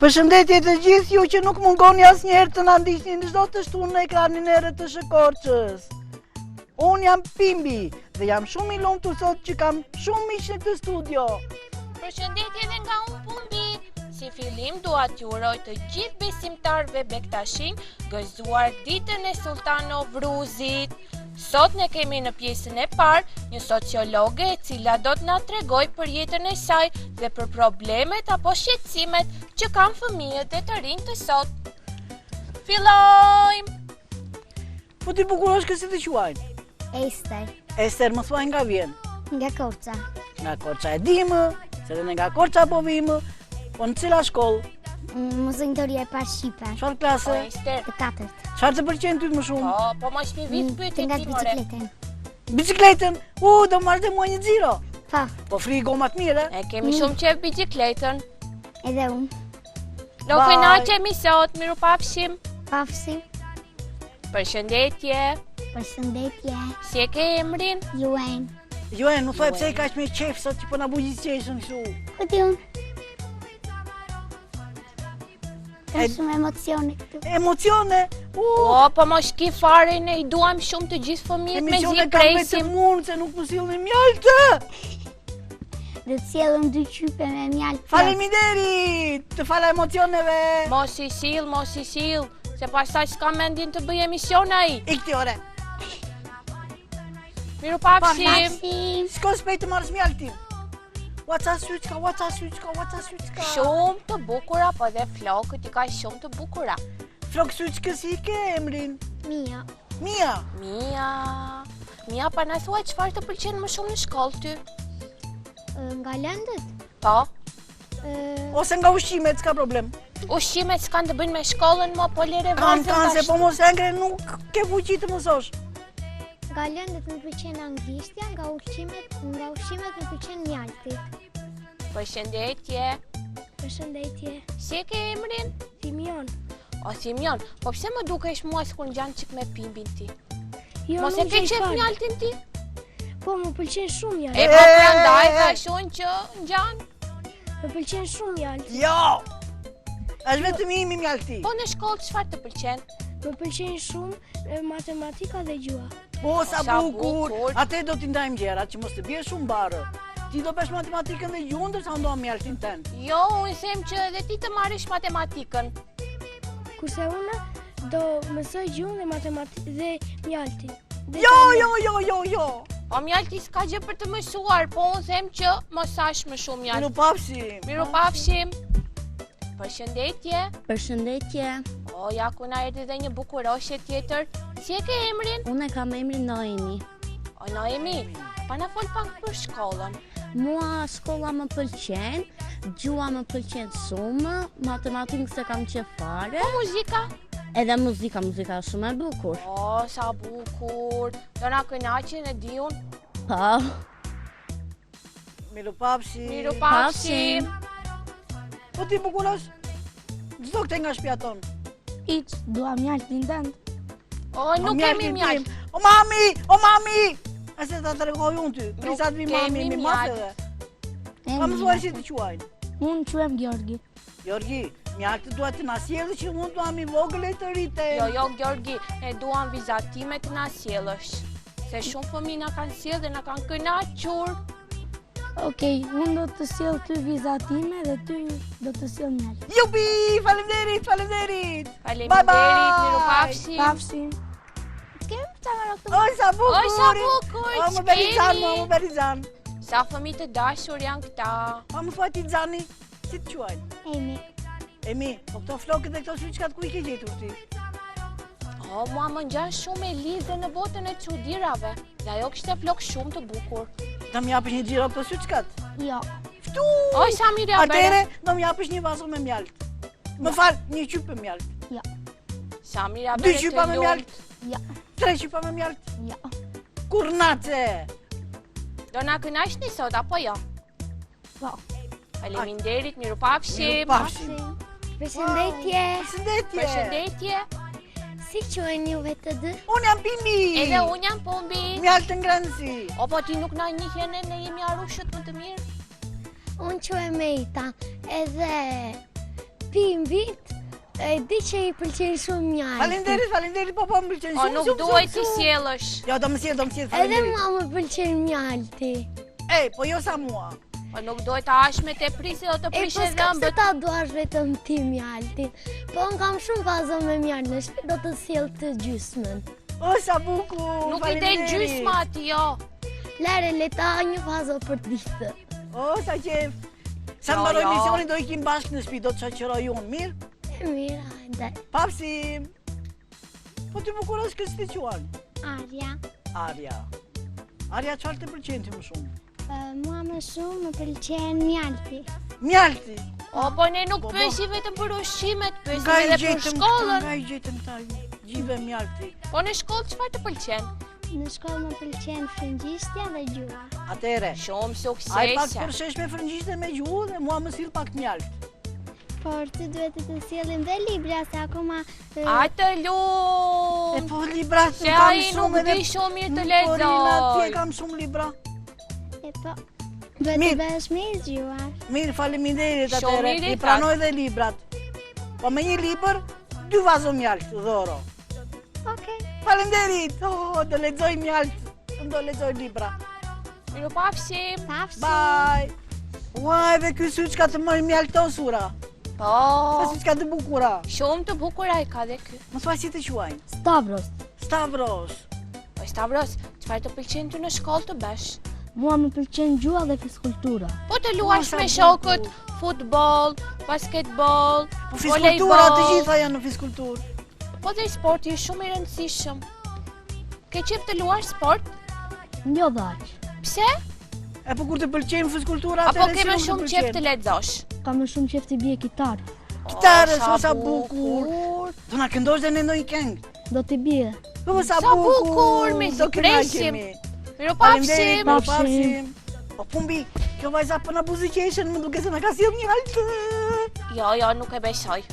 Përshëndetje të gjithë ju që nuk mungoni asnjëherë të na ndiqni në çdo të shtunë në ekranin e Re të Shëkorçës. Unë jam Pimbi dhe jam shumë i lumtur sot që kam shumë miq në këtë studio. Përshëndetje edhe nga unë Pumbi. Si fillim dua t'ju uroj të gjithë besimtarëve Bektashin gëzuar ditën e Sultano Vruzit. Sot ne kemi në pjesën e parë një sociologe e cila do të na tregojë për jetën e saj dhe për problemet apo shqetësimet që kanë fëmijët e të rinj të sot. Fillojmë! Po ti bukurosh që si të quajnë? Ester, Ester, më thuaj nga vjen. nga Korça. Nga Korça e dimë, se dhe nga Korça po vimë, po në cila shkollë? Muzikëtoria e parë shqipe, Çfarë klase? Ester, të katërt. Çfarë të pëlqen ty më shumë? po mos mi vit Të pyetje nga ti more. bicikletën. Bicikletën? Do marrë dhe mua një xhiro. Po, Po fri gomat mire. Ne kemi shumë qef bicikletën. edhe unë. Do Bye. kënaqemi sot, mirupafshim. Pafshim, Përshëndetje. përshëndetje, Si e ke emrin? Juen. Joen, më thuaj pse i kaq me qef sot që po na bugjicëshën kështu. Po ti unë? Ka shumë emocione këtu. Emocione. Po mos ki fare, ne i duam shumë të gjithë fëmijët me Emocione zi kam vetëm presim. unë se nuk më sillni mjaltë. Dhe të sjellëm 2 qype me mjaltë. Faleminderit. Të fala emocioneve. Mos i sill, se pastaj s'ka mendjen të bëj emision ai. Ikti ore. Mirupafshim. Pafshim. Shko shpejt të marrësh mjaltin. Waca syçka. Shumë të bukura, po dhe flokët i ka shumë të bukura. Flok syçkës i ke emrin? Mia. Mia. Mia, pa na thuaj çfarë të pëlqen më shumë në shkollë ty? Nga lëndët? Po, Ose nga ushqimet, s'ka problem. ushqimet s'kan të bëjnë me shkollën, mo po lere Kan vazhdim se po mos engre nuk ke fuqi të mësosh. Nga lëndët më pëlqen anglishtja, nga ushqimet më pëlqen mjalti. Përshëndetje. Përshëndetje. Si e ke emrin? Simion. O Simion, po pse më dukesh mua sikur ngjan çik me Pimbin ti? Jo, Mos e ke qef mjaltin ti? Po, më pëlqen shumë mjalti. E po prandaj thashun që ngjan. Më pëlqen shumë mjalti. Jo. Është vetëm imi mjalti. Po në shkollë çfarë të pëlqen? Më pëlqen shumë matematika dhe gjua. Po sa Sa bukur. bukur. Atë do t'i ndajmë gjërat që mos të bie shumë barë. Ti do bësh matematikën dhe gjuhën ndërsa unë do mjaltin tën. Jo, unë them që edhe ti të marrësh matematikën. Kurse unë do mësoj gjuhën dhe matematikën dhe mjaltin. Jo. Po mjalti s'ka gjë për të mësuar, po unë them që mos hash më shumë mjalt. Mirupafshim. Mirupafshim. Përshëndetje. Përshëndetje, O, ja ku na erdhi dhe një bukuroshe tjetër. Si e ke emrin? unë kam emrin Noemi. O, Noemi, pa na fol pak për shkollën. Mua shkolla më pëlqen, gjua më pëlqen shumë, matematikën se kam qef fare, Po muzika? edhe muzika është shumë e bukur. O, sa bukur. Do na kënaqen e diun. Po, Mirupafshim. Mirupafshim. Po ti bukurosh? Çdo këtë nga shtëpia ton. Iç, dua mjaltin tënd. O, nuk kemi mjalt. O mami. Ase ta tregoj unë ty. Prisa të vi mami kemi mi mjalt. masë. Pa më thuaj si të quajnë. Unë quhem Gjorgi. Jorgi, mjalti duhet të na sjellë që unë duam i vogël e të rritem. Jo, Gjorgi, ne duam vizatime të na sjellësh. Se shumë fëmijë na kanë sjellë dhe na kanë kënaqur. Okej, unë do të sjell ty vizatime dhe ty do të sjell mjalt. Jupi, faleminderit. Faleminderit, Bye. mirupafshim. Pafshim. S'kem të marrë këtu. Oj sa bukur. Oj, sa bukur, O më ç'kemi. berizan. Sa fëmijë të dashur janë këta. Pa më thuaj ti Xani, si të quajnë? Emi. Emi, po këto flokët dhe këto syçkat ku i ke gjetur ti? O, mua më ngjan shumë e lidhe në botën e çuditërave. Dhe ajo kishte flok shumë të bukur. Do më japësh një xhiro këto syçkat? Jo. Ftu. Oj, sa mirë ja Atëre, bëre. do më japësh një vazull me mjalt. Më fal, një qyp me mjalt. Sa mirë ja 2 bëre. qypa me mjalt. Jo. 3 qypa me mjalt. Jo. Kurnace. Do na kënaqni sot apo jo? Po. Faleminderit, mirupafshim. Mirupafshim. Përshëndetje. Përshëndetje. Përshëndetje. Si quhen juve të dy? Unë jam Pimbi. Edhe unë jam Pumbi. Mjalt të ngrënësi. O, po ti nuk na njihje ne jemi arushët më të mirë. Unë quhem Meita. Edhe Pimbit, e di që i pëlqen shumë mjalti. Faleminderit, po më pëlqen O shumë. nuk duaj të sjellësh. Jo, do më sjell, Edhe faleminderit. mua më pëlqen mjalti. Po jo sa mua. O nuk duaj të hash me te prisi do të Po prishe s'ka se dhëmbët. ta duash vetëm ti mjaltin. Po unë kam shumë vazo me mjaltë në shtëpi, do të sjell të gjysmën. O, sa bukur. Nuk i del gjysma ati, jo. Lere, leta një vazo për ditë. O, sa qef. Sa Jo, mbaroj jo. misionin do ikim bashkë në shtëpi, do të shoqëroj unë, mirë? Mirë, hajde. Papsim. Po ti bukurosh kësë ti quan? Arja. Arja, çfarë të pëlqen ti më shumë? Mua më shumë më pëlqen mjalti. Mjalti. O, po ne nuk Po, pyesim vetëm për ushqimet, pyesim Nga i edhe për gjetëm shkollën. Nga i gjetëm ta gjive mjalti. Po në shkollë çfarë të pëlqen? Në shkollë më pëlqen frëngjishtja dhe gjua. Atere. Shumë Ai pak suksese. përshesh me frëngjishte me gjuhë dhe mua më sill pak mjalt. Por ty duhet të sjellim dhe libra se akoma A të lumë. Po libra Se ai nuk di shumë mirë të Atje lexoj. kam shumë libra. po duhet të Mirë. bëhesh me i gjuar. Mirë, faleminderit Shumë atere. mirë i I pranoj dhe librat. Po me një libër, 2 vazo mjalt, dhoro. Okej. Faleminderit. Do lexoj mjalt. Do lexoj libra. Miru pafshim. Pafshi. Bye. Ua, edhe ky syç ka të më mjaltosura. Po. Sa syç ka të bukura. Shumë të bukura i ka dhe ky. Mos thuaj si të quajnë. Stavros. Stavros. Po Stavros, çfarë të pëlqen ty në shkollë të bësh? Mua më pëlqen gjua dhe fiskultura. Po të luash sa me bukur. shokët, futboll, basketboll, Po fiskultura të volejboll. gjitha janë në fiskulturë. Po dhe sporti është shumë i rëndësishëm. Ke qef të luash sport? Jo dhaq. Pse? E po kur të pëlqen fiskultura Apo atëherë ke si më nuk të shumë qef të pëlqen? lexosh? Kam më shumë qef të bie kitar. Kitare, sa sa bukur. Do na këndosh dhe në ndonjë këngë. Do të bie. Po sa Sa bukur. bukur, me si Do presim. kënaqemi. Miru Faleminderit, pafshim. miru Pafshim. pafshim. O pumbi, kjo vajza po na buzëqeshen, më duket se na ka sjell një altë. Jo, nuk e besoj.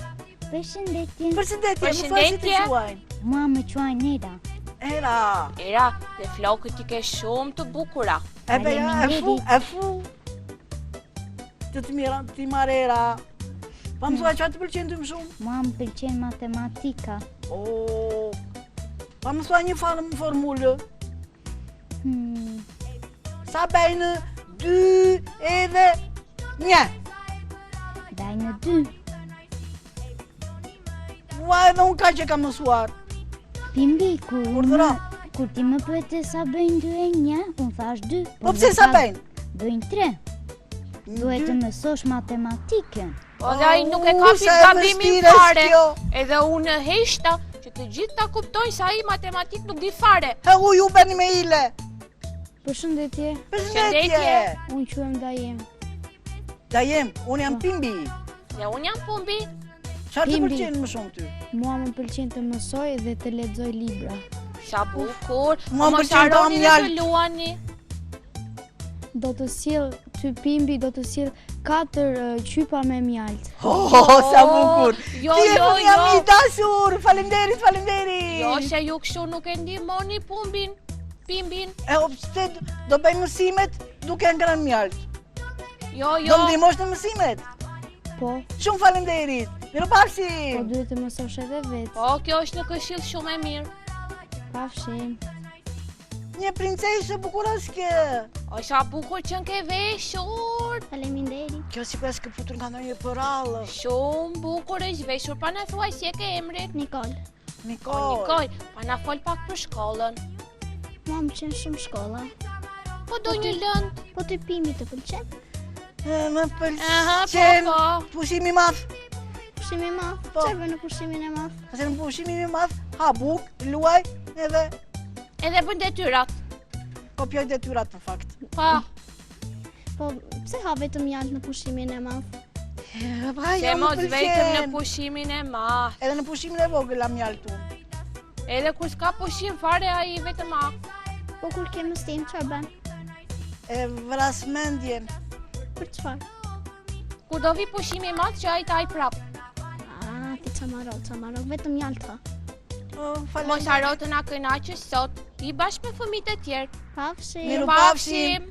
Përshëndetje. Përshëndetje, më thuaj si të Përshëndetje. quajnë. Mua më quajnë Neda. Era. Era, dhe flokët i ke shumë të bukura. E be ja, Faleminderit. e fu. Të mira, ti marera. Pa më thuaj çfarë të pëlqen ty më shumë? Mua më pëlqen matematika. O. Pa më thuaj një formulë. Sa bëjnë 2 edhe 1. Daj në 2. Ua, edhe unë ka që kam mësuar. Pimbi, Urdhëro. kur ti më pyete sa bëjnë 2 e 1, unë thash 2. Po pse sa bëjnë? Bëjnë 3. Duhet të mësosh matematikën. Po dhe ai nuk e ka sa fit e gabimin vështirë është fare. kjo. Edhe unë heshta që të gjithë ta kuptojnë se ai matematik nuk di fare. He u ju bëni me ile. Përshëndetje, Përshëndetje. unë quhem Dajem. Dajem, unë jam Pimbi. Dhe unë jam Pumbi. Çfarë të Pimbi. pëlqen më shumë ty? Mua më pëlqen të mësoj dhe të lexoj libra. Sa bukur. Mua Mos pëlqen të harroni am dhe të mjalt. luani. Do të sjell ty Pimbi, do të sjell 4 qypa me mjalt. Sa bukur. Jo, Ti je jo, jam i jo. dashur. Faleminderit. Jo, se ju kështu nuk e ndihmoni Pumbin, Pimbin. E o pse do bëj mësimet duke ngrënë mjalt. Jo, Do jo. më ndihmosh në mësimet. Po, Shumë faleminderit. po Mirupafshim. duhet të mësosh edhe vetë. Po, kjo është një këshill shumë e mirë. Pafshim. Një princeshë bukurashke. O, sa bukur që në ke veshur. Faleminderit. Kjo si pas ke futur nga ndonjë përrallë. Shumë bukur është veshur. Pa na thuaj si e ke emrin. Nikol. Nikol. Nikol, pa na fol pak për shkollën. Mua më pëlqen shumë shkolla. Po do një lënd. Po ty Pimbi të pëlqen? Më Aha, pëlqen. po. Pushimi i madh. Pushimi i madh. Po. Çfarë bën në pushimin e madh? Ka në pushimin i madh, ha buk, luaj edhe Edhe bën detyrat. kopjoj detyrat në fakt. Po, Po pse ha vetëm mjalt në pushimin e madh? se mos vetëm në pushimin e madh. Edhe në pushimin e vogël am mjaltu. Edhe kur s'ka pushim fare ai vetëm a. Po kur ke mësim çfarë bën? E vras mendjen. Për çfarë? Kur do vi pushimi i madh që ai taj prap. Ah, ti çamaro, vetëm mjalt ha. Mos haro të na kënaqësh sot, ti bashkë me fëmijët e tjerë. Pafshi. Mirupafshim.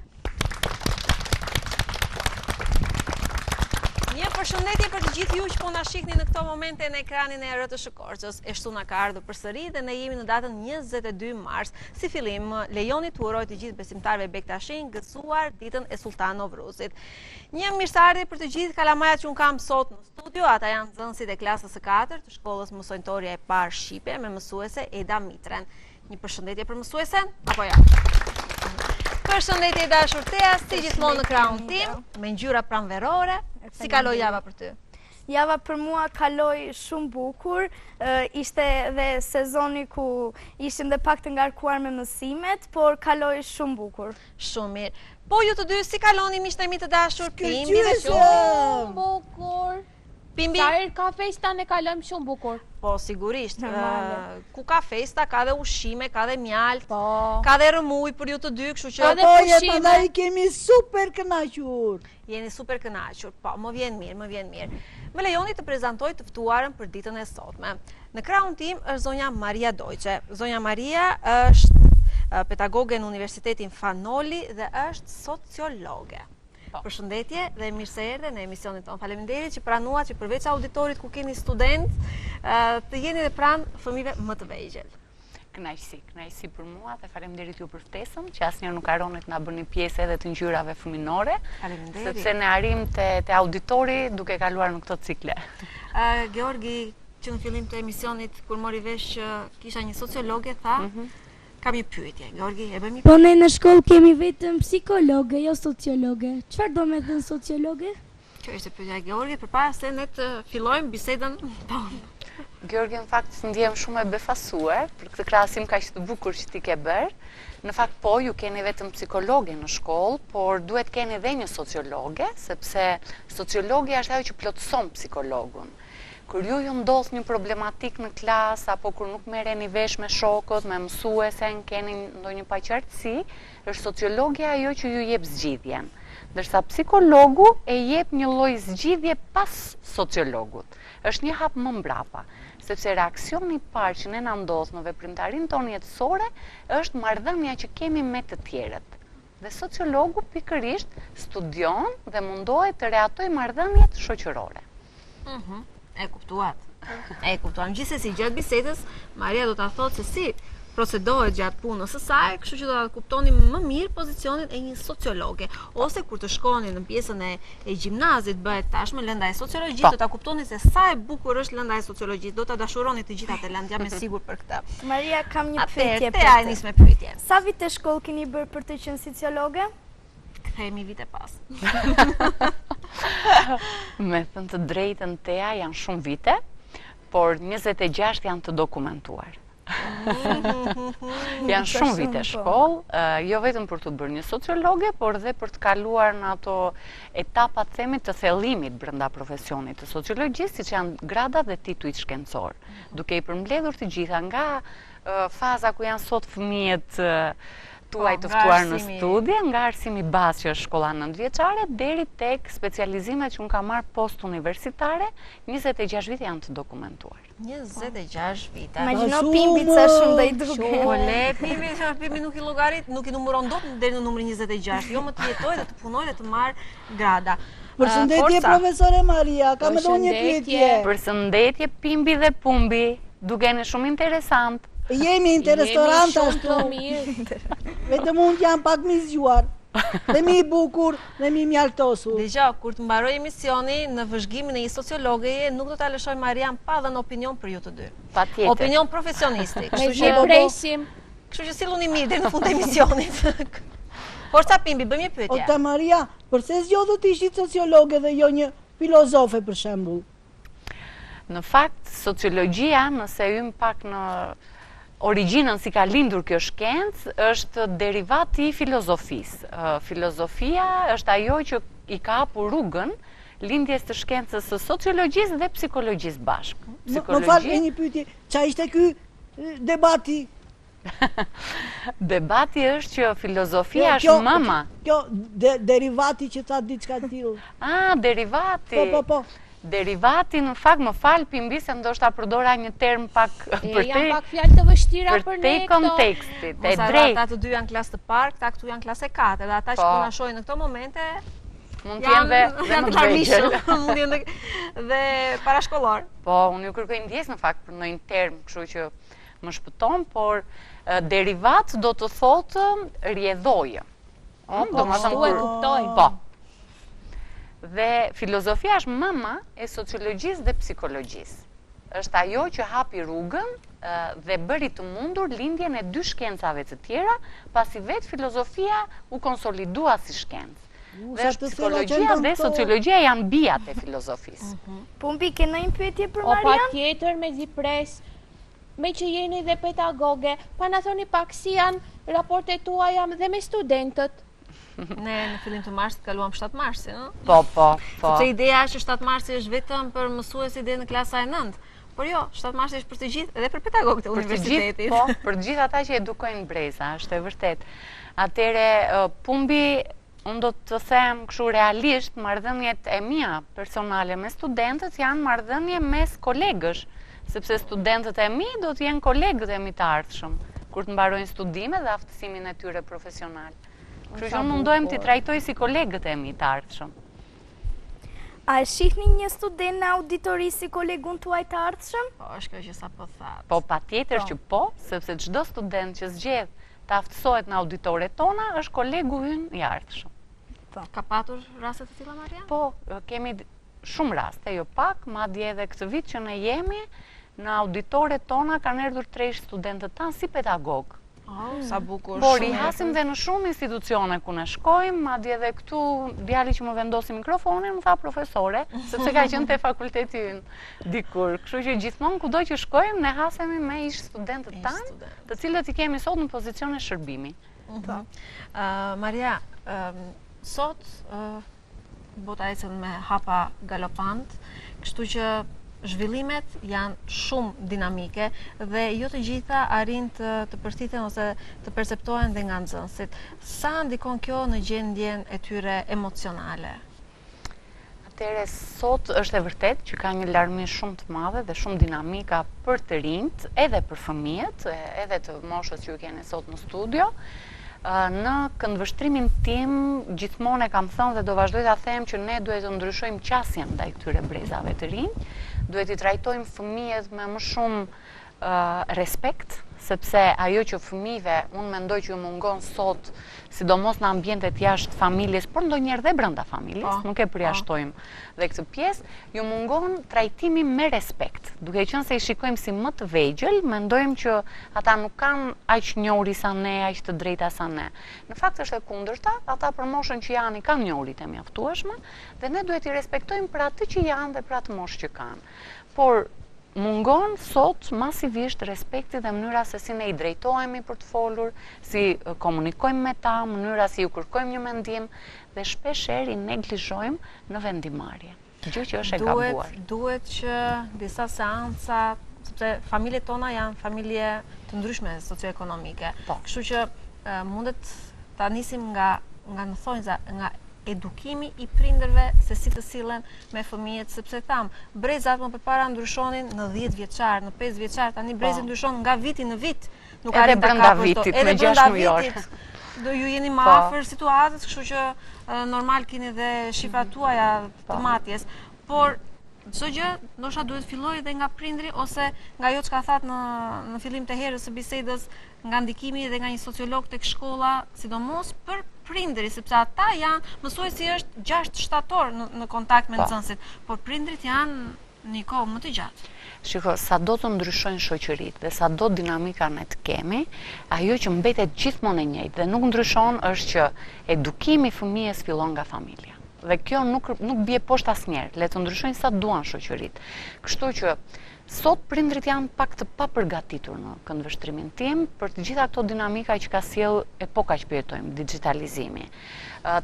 Një për Përshëndetje për të gjithë ju që po na shihni në këto momente në ekranin e RTS Korçës. E shtuna ka ardhur përsëri dhe ne jemi në datën 22 mars. Si fillim, lejoni të uroj të gjithë besimtarëve Bektashin gëzuar ditën e Sultan Novruzit. Një mirëseardhje për të gjithë kalamajat që un kam sot në studio. Ata janë nxënësit e klasës së 4 të shkollës mësojtorja e parë shqipe me mësuese Eda Mitren. Një përshëndetje për mësuesen apo jo? Përshëndetje dashur Tea, si gjithmonë në krahun tim, me ngjyra pranverore. Si kaloi java për ty? Java për mua kaloi shumë bukur, ishte dhe sezoni ku ishim dhe pak të ngarkuar me mësimet, por kaloi shumë bukur. Shumë mirë. Po ju të dy si kaloni miqtë e mi të dashur? Pimbi dhe Shumë bukur. Pimbi? Sa herë ka festa ne kalojmë shumë bukur. Po sigurisht. Ku ka festa, ka dhe ushqime, ka dhe mjalt, Po. ka dhe rëmuj për ju të dy, kështu që Ka dhe Po, pushime. prandaj kemi super kënaqur. jeni super kënaqur. Po, më vjen mirë, më vjen mirë. Më lejoni të prezantoj të ftuarën për ditën e sotme. Në krahun tim është zonja Maria Dojqe. Zonja Maria është pedagoge në Universitetin Fanoli dhe është sociologe. Përshëndetje dhe mirë se erdhe në emisionin tonë. Faleminderit që pranuat që përveç auditorit ku keni student, të jeni dhe pranë fëmijëve më të vegjël. Kënaqësi për mua dhe faleminderit ju për ftesën, që asnjëherë nuk haronit na bëni pjesë edhe të ngjyrave fëminore. Faleminderit. Sepse ne arrim te auditori duke kaluar në këto cikle. Georgi, që në fillim të emisionit, kur mori vesh që kisha një sociologe, tha, kam një pyetje. Georgi, e bëmi Po ne në shkollë kemi vetëm psikologe, jo sociologe. Çfarë do me thënë sociologe? Kjo ishte pyetja e Georgit përpara se ne të fillojmë bisedën tonë. Georgi, në fakt ndjem shumë e befasuar për këtë krahasim kaq të bukur që ti ke bërë. Në fakt po, ju keni vetëm psikologe në shkollë, por duhet keni edhe një sociologe, sepse sociologja është ajo që plotëson psikologun. Kur ju ndodh një problematik në klasë, apo kur nuk merreni vesh me shokët, me mësuesen, keni ndonjë paqartësi, është sociologja ajo që ju jep zgjidhjen. Ndërsa psikologu e jep një lloj zgjidhje pas sociologut. Është një hap më mbrapa, sepse reaksioni i parë që ne na ndodh në veprimtarinë tonë jetësore është marrëdhënia që kemi me të tjerët. Dhe sociologu pikërisht studion dhe mundohet të reatojë marrëdhëniet shoqërore. E kuptuat. E kuptuam. Gjithsesi gjatë bisedës, Maria do ta thotë se si procedohet gjatë punës së saj, kështu që do ta kuptoni më mirë pozicionin e një sociologe. Ose kur të shkoni në pjesën e gjimnazit, bëhet tashmë lënda e sociologjisë, do ta kuptoni se sa e bukur është lënda e sociologjisë. Do ta dashuroni të gjitha atë lëndë, jam e sigurt për këtë. Maria, kam një Atëherë, pyetje për Tea ty. nis me pyetjen. Sa vite shkollë keni bërë për të qenë sociologe? Kthehemi vite pas. Me thënë të drejtën Tea janë shumë vite, por 26 janë të dokumentuar. Janë shumë vite shkollë, jo vetëm për të bërë një sociologe, por dhe për të kaluar në ato etapat themit të thellimit brenda profesionit të sociologjisë, siç janë grada dhe titujt shkencor, duke i përmbledhur të gjitha nga faza ku janë sot fëmijët tuaj të ftuar në studie, nga arsimi bazë që është shkolla 9-vjeçare deri tek specializimet që unë kam marrë post universitare, 26 vite janë të dokumentuar. 26 vite. Imagjino Pimbi sa shumë do i duke. Po le, Pimbi nuk i llogarit, nuk i numëron dot deri në numrin 26. Jo më të jetoj dhe të punoj dhe të marr grada. Përshëndetje profesore Maria, kam edhe unë një pyetje. Përshëndetje Pimbi dhe Pumbi, dukeni shumë interesant. Jemi në restorant ashtu. Vetëm unë jam pak mizgjuar. Dhe mi i bukur, dhe mi mjaltosur. Dëgjoj, kur të mbaroj emisioni në vëzhgimin e një sociologeje, nuk do ta lëshoj Marian pa dhënë opinion për ju të dy. Patjetër. Opinion profesionistik. Me që presim. Kështu që silluni mirë deri në fund të emisionit. Por sa Pimbi, bëjmë një pyetje. Ota Maria, përse zgjodhët të ishit sociologe dhe jo një filozofe për shembull? Në fakt, sociologjia, nëse hym pak në origjinën si ka lindur kjo shkencë, është derivati i filozofisë. Filozofia është ajo që i ka hapur rrugën lindjes të shkencës së sociologjisë dhe psikologjisë bashkë. Më fal e një pyetje, ç'a ishte ky debati? Debati është që filozofia është mama. Kjo derivati që tha diçka të tillë. Ah, derivati. Po. Derivati në fakt më fal Pimbi se ndoshta përdora një term pak për janë pak fjalë të vështira për ne këto kontekstit. E drejtë. Ata të dy janë klasë të parë, këta këtu janë klasë 4, dhe ata që po na shohin në këto momente Mund të jenë dhe më të vegjël. Mund të jenë dhe parashkollor. Po, unë ju kërkoj ndjes në fakt për ndonjë term, kështu që më shpëton, por derivat do të thotë rjedhoje. Po, kështu e kuptoj. Po. Dhe filozofia është mama e sociologjisë dhe psikologjisë. Është ajo që hapi rrugën dhe bëri të mundur lindjen e dy shkencave të tjera, pasi vetë filozofia u konsolidua si shkencë. Dhe është psikologjia dhe sociologjia janë bijat e filozofisë. Pumbi, ke ndonjë pyetje për O, Marian? patjetër, me zipres, me që jeni dhe pedagoge, pa na thoni pak si janë raportet tuaja dhe me studentët. Ne në fillim të marsit kaluam 7 marsi, no? Po. Sepse ideja është që 7 marsi është vetëm për mësuesit dhe në klasa e 9. Por jo, 7 marsi është për të gjithë edhe për pedagogët e universitetit. Po, për të gjithë ata që edukojnë breza, është e vërtet. Atëre, Pumbi, unë do të them kështu realisht, marrëdhëniet e mia personale me studentët janë marrëdhënie mes kolegësh, sepse studentët e mi do të jenë kolegët e mi të ardhshëm, kur të mbarojnë studimet dhe aftësimin e tyre profesional. Kështu që unë mundohem t'i trajtoj si kolegët e mi të ardhshëm. A e shihni një student në auditori si kolegun tuaj të ardhshëm? Po, është kjo që sa po thatë. Po, patjetër që po, sepse çdo student që zgjedh të aftësohet në auditoret tona është kolegu ynë i ardhshëm. Ka patur raste të tilla, Marian? Po, kemi shumë raste, jo pak, madje edhe këtë vit që ne jemi, në auditoret tona kanë erdhur 3 studentët tanë si pedagog. Sa bukur. Por i hasim dhe në shumë institucione ku ne shkojmë, madje edhe këtu djali që më vendosi mikrofonin më tha profesore, sepse ka qenë te fakulteti ynë dikur. Kështu që gjithmonë kudo që shkojmë ne hasemi me ish studentët tanë, të cilët i kemi sot në pozicione shërbimi. Maria, sot bota ecën me hapa galopant, kështu që zhvillimet janë shumë dinamike dhe jo të gjitha arrin të përshtyten ose të perceptohen dhe nga nxënësit. Sa ndikon kjo në gjendjen e tyre emocionale? Atëre, sot është e vërtet që ka një larmi shumë të madhe dhe shumë dinamika për të rinjt, edhe për fëmijët, edhe të moshës që ju keni sot në studio. Në këndvështrimin tim, gjithmonë e kam thënë dhe do vazhdoj ta them që ne duhet të ndryshojmë qasjen ndaj këtyre brezave të rinj, duhet i trajtojmë fëmijët me më shumë respekt, sepse ajo që fëmijëve unë mendoj që ju mungon sot, sidomos në ambientet jashtë familjes, por ndonjëherë dhe brenda familjes, nuk e përjashtojmë dhe këtë pjesë, ju mungon trajtimi me respekt. Duke qenë se i shikojmë si më të vegjël, mendojmë që ata nuk kanë aq njohuri sa ne, aq të drejta sa ne. Në fakt është e kundërta, ata për moshën që janë i kanë njohurit e mjaftueshme dhe ne duhet i respektojmë për atë që janë dhe për atë moshë që kanë. Por mungon sot masivisht respekti dhe mënyra se si ne i drejtohemi për të folur, si komunikojmë me ta, mënyra si ju kërkojmë një mendim dhe shpeshherë i neglizhojmë në vendimarrje. Gjë që është e gabuar. Duhet që disa seanca, sepse familjet tona janë familje të ndryshme socioekonomike. Kështu që mundet ta nisim nga në thonjza, nga edukimi i prindërve se si të sillen me fëmijët, sepse brezat më përpara ndryshonin në 10 vjeçar, në 5 vjeçar, tani brezi ndryshon nga viti në vit. Edhe brenda vitit, me 6 mujor. Do ju jeni më afër situatës, kështu që normal keni dhe shifrat tuaja të matjes, por çdo gjë ndoshta duhet fillojë edhe nga prindri ose nga ajo çka thatë në fillim të herës së bisedës, nga ndikimi dhe nga një sociolog tek shkolla, sidomos për prindëri, sepse ata janë, mësuesi është 6 shtator në kontakt me nxënësit, por prindrit janë një kohë më të gjatë. Shiko, sa do të ndryshojnë shoqëritë dhe sa do dinamika ne të kemi, ajo që mbetet gjithmonë e njëjtë dhe nuk ndryshon është që edukimi i fëmijës fillon nga familja. Dhe kjo nuk bie poshtë asnjëherë, le të ndryshojnë sa duan shoqëritë. Kështu që sot prindrit janë pak të papërgatitur në këndvështrimin tim për të gjitha këto dinamika që ka sjell epoka që po jetojmë, digitalizimi.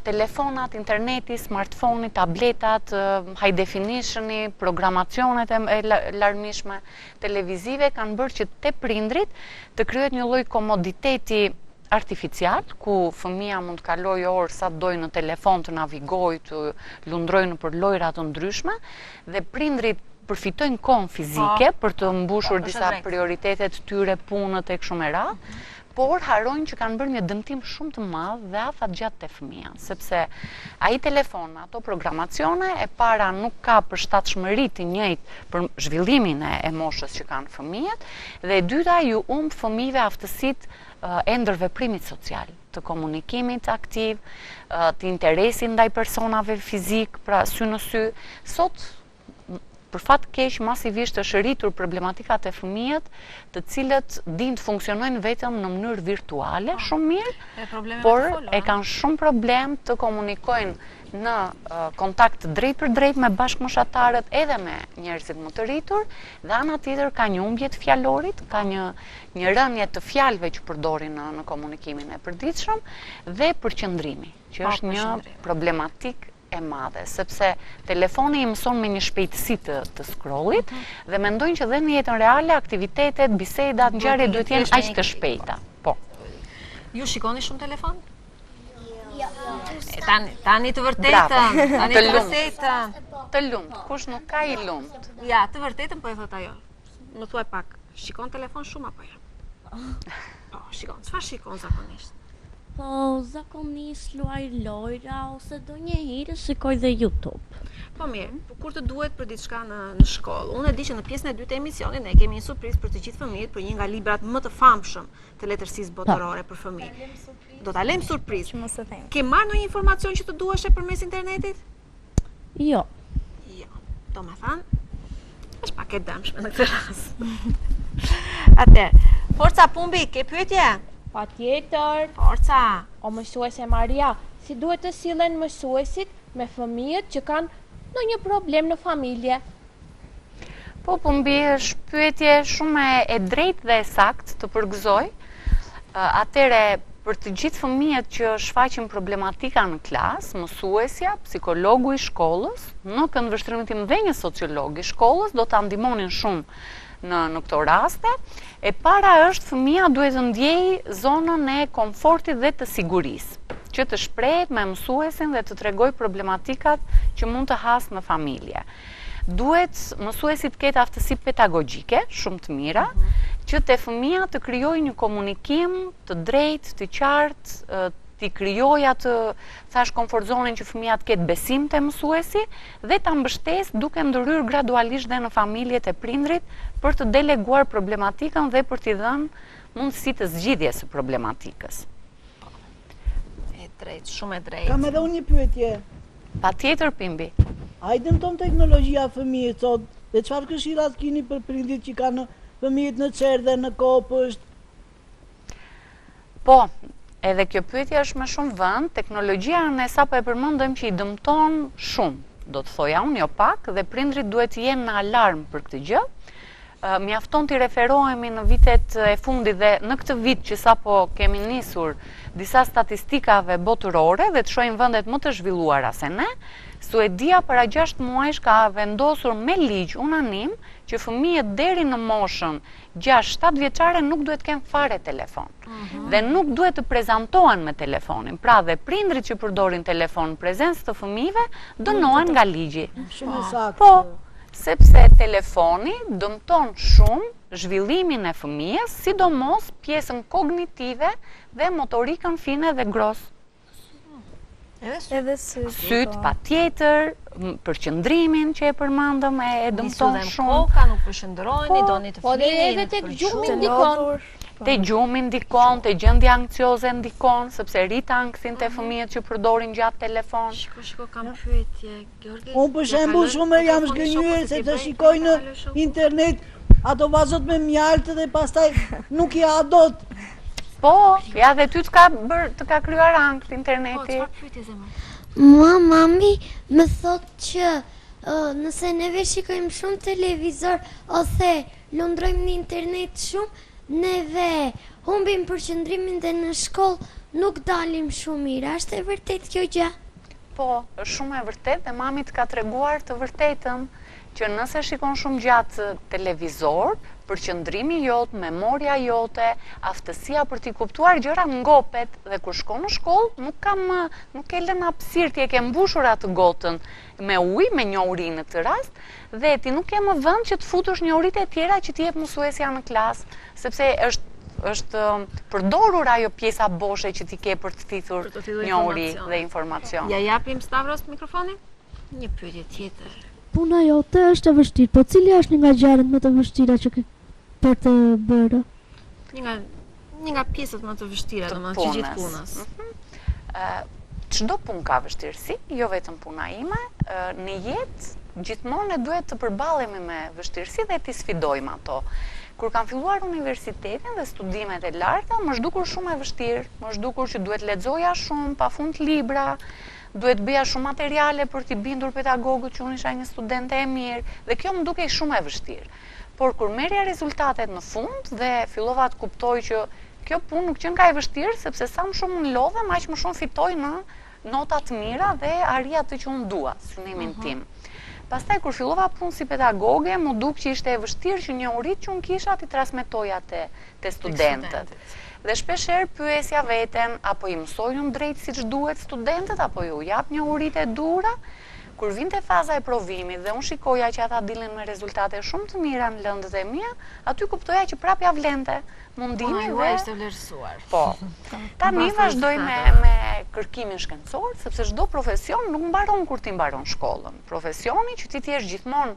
Telefonat, interneti, smartphone, tabletat, high definitioni, programacionet e larmishme televizive kanë bërë që te prindrit të krijohet një lloj komoditeti artificial, ku fëmia mund të kalojë orë sa dojë në telefon, të navigojë, të lundrojë nëpër lojra të ndryshme dhe prindrit përfitojnë kohën fizike për të mbushur disa prioritetet tyre, punët e kështu me radhë, por harrojnë që kanë bërë një dëmtim shumë të madh dhe afatgjatë te fëmia, sepse ai telefon, ato programacione e para nuk ka përshtatshmëri të njëjtë për zhvillimin e moshës që kanë fëmijët, dhe e dyta ju fëmijëve aftësitë e ndërveprimit social, të komunikimit aktiv, të interesit ndaj personave fizik, pra sy në sy. Sot për fat keq masivisht është rritur problematikat e fëmijët, të cilët dinë të funksionojnë vetëm në mënyrë virtuale, shumë mirë, por e kanë shumë problem të komunikojnë në kontakt drejt për drejt me bashkëmoshatarët edhe me njerëzit më të rritur, dhe ana tjetër ka një humbje të fjalorit, ka një rënje të fjalëve që përdorin në komunikimin e përditshëm, dhe përqendrimi, që është një problematik e madhe, sepse telefoni i mëson me një shpejtësi të scrollit dhe mendojnë që dhe në jetën reale aktivitetet, bisedat, ngjarjet duhet jenë aq të shpejta. Po. Ju shikoni shumë telefon? Jo. Tani të vërtetën, tani të vërtetën. Të lumt, kush nuk ka i lumt. Ja, të vërtetën po e thot ajo. Më thuaj pak, shikon telefon shumë apo jo? Po, shikon. Çfarë shikon zakonisht? Po, zakonisht luaj lojra ose do një herë shikoj dhe YouTube. Po mirë, kur të duhet për diçka në shkollë. Unë e di që në pjesën e dytë e emisionit ne kemi një surprizë për të gjithë fëmijët, për një nga librat më të famshëm të letërsisë botërore për fëmijë. Do ta lëm surprizë. Mos e them. Ke marrë ndonjë informacion që të duhesh përmes internetit? Jo. Jo. Domethënë, është pak e dëmshme në këtë rast. Atëherë, forca Pumbi, ke pyetje? Patjetër. Forca. O mësuese Maria, si duhet të sillen mësuesit me fëmijët që kanë ndonjë problem në familje? Po, Pumbi, është pyetje shumë e drejtë dhe e saktë të përgëzoj. Atëre, për të gjithë fëmijët që shfaqin problematika në klasë, mësuesja, psikologu i shkollës, në këndvështrimin tim dhe një sociolog i shkollës do ta ndihmonin shumë në këto raste. E para është fëmia duhet të ndjejë zonën e komfortit dhe të sigurisë, që të shprehet me mësuesin dhe të tregoj problematikat që mund të hasë në familje. Duhet mësuesi të ketë aftësi pedagogjike, shumë të mira, që te fëmia të krijojë një komunikim të drejtë, të qartë, t'i krijojë atë, thash, komfort zonin që fëmia të ketë besim te mësuesi dhe ta mbështesë duke ndryrë gradualisht dhe në familjet e prindrit për të deleguar problematikën dhe për t'i dhënë mundësi të zgjidhjes së problematikës. E drejtë, shumë e drejtë. Kam edhe unë një pyetje. Patjetër, Pimbi. A i dëmton teknologjia fëmijët sot? Dhe çfarë këshillat keni për prindit që kanë fëmijët në çerë dhe në kopësht? Po, edhe kjo pyetje është me shumë vend. Teknologjia ne sapo e përmendëm që i dëmton shumë, do të thoja unë, jo pak, dhe prindrit duhet të jenë në alarm për këtë gjë. Mjafton t'i referohemi në vitet e fundit dhe në këtë vit që sapo kemi nisur disa statistikave botërore dhe të shohim vendet më të zhvilluara se ne. Suedia para 6 muajsh ka vendosur me ligj unanim që fëmijët deri në moshën 6-7 vjeçare nuk duhet kenë fare telefon. Dhe nuk duhet të prezantohen me telefonin. Pra dhe prindrit që përdorin telefon në prezencë të fëmijëve dënohen nga ligji. Shumë saktë. Po, sepse telefoni dëmton shumë zhvillimin e fëmijës, sidomos pjesën kognitive dhe motorikën fine dhe gros. Edhe Syt, patjetër, përqendrimin që e përmendëm e dëmton shumë. Koka, nuk përshëndrojeni, doni të Po dhe flini. edhe tek gjumi ndikon. Te gjumi ndikon, te gjendja anktioze ndikon, sepse rrit anksin te fëmijët që përdorin gjatë telefon. Shiko, kam pyetje, Georgi. Unë për shembull shumë jam zgënjur se të shikoj në internet ato vazot me mjaltë dhe pastaj nuk ja dot. Po, ja dhe ty të ka krijuar ankth interneti. Po, çfarë pyetje zemër? Mua mami më thot që nëse neve shikojmë shumë televizor ose lundrojmë në internet shumë, neve humbim përqendrimin dhe në shkollë nuk dalim shumë mirë. Është e vërtet kjo gjë? Po, është shumë e vërtet dhe mami të ka treguar të vërtetën që nëse shikon shumë gjatë televizor, përqendrimi jot, memoria jote, aftësia për t'i kuptuar gjëra ngopet dhe kur shkon në shkollë nuk e lën hapësirë, ti e ke mbushur atë gotën me ujë, me njohuri në këtë rast, dhe ti nuk ke më vend që të futush njohuritë e tjera që t'i jep mësuesja në klasë, sepse është është përdorur ajo pjesa boshe që ti ke për të thithur njohuri dhe informacion. Ja japim Stavros mikrofonin? Një pyetje tjetër. Puna jote është e vështirë, po cili është një nga gjërat më të vështira që ke për të bërë? Një nga pjesët më të vështira, domethënë që gjithë punës. Çdo punë ka vështirësi, jo vetëm puna ime. Në jetë gjithmonë ne duhet të përballemi me vështirësi dhe t'i sfidojmë ato. Kur kam filluar universitetin dhe studimet e larta, më zhdukur shumë e vështirë, më zhdukur që duhet lexoja shumë, pafund libra, duhet bëja shumë materiale për t'i bindur pedagogët që unë isha një studente e mirë, dhe kjo më dukej shumë e vështirë. Por kur merrja rezultatet në fund dhe fillova të kuptoj që kjo punë nuk qenë ka e vështirë, sepse sa më shumë unë lodhem, aq më shumë fitoj në nota të mira dhe arria atë që unë dua, synimin tim. Pastaj kur fillova punë si pedagoge, më duk që ishte e vështirë që njohuritë që unë kisha t'i transmetoja te studentët. Dhe shpeshherë pyesja veten, apo i mësoj unë drejt siç duhet studentët, apo ju jap njohuritë e dura. Kur vinte faza e provimit dhe unë shikoja që ata dilnin me rezultate shumë të mira në lëndët e mia, aty kuptoja që prap ja vlente mundimi dhe ishte vlerësuar. Po. Tani vazhdoj me kërkimin shkencor, sepse çdo profesion nuk mbaron kur ti mbaron shkollën. Profesioni që ti jesh gjithmonë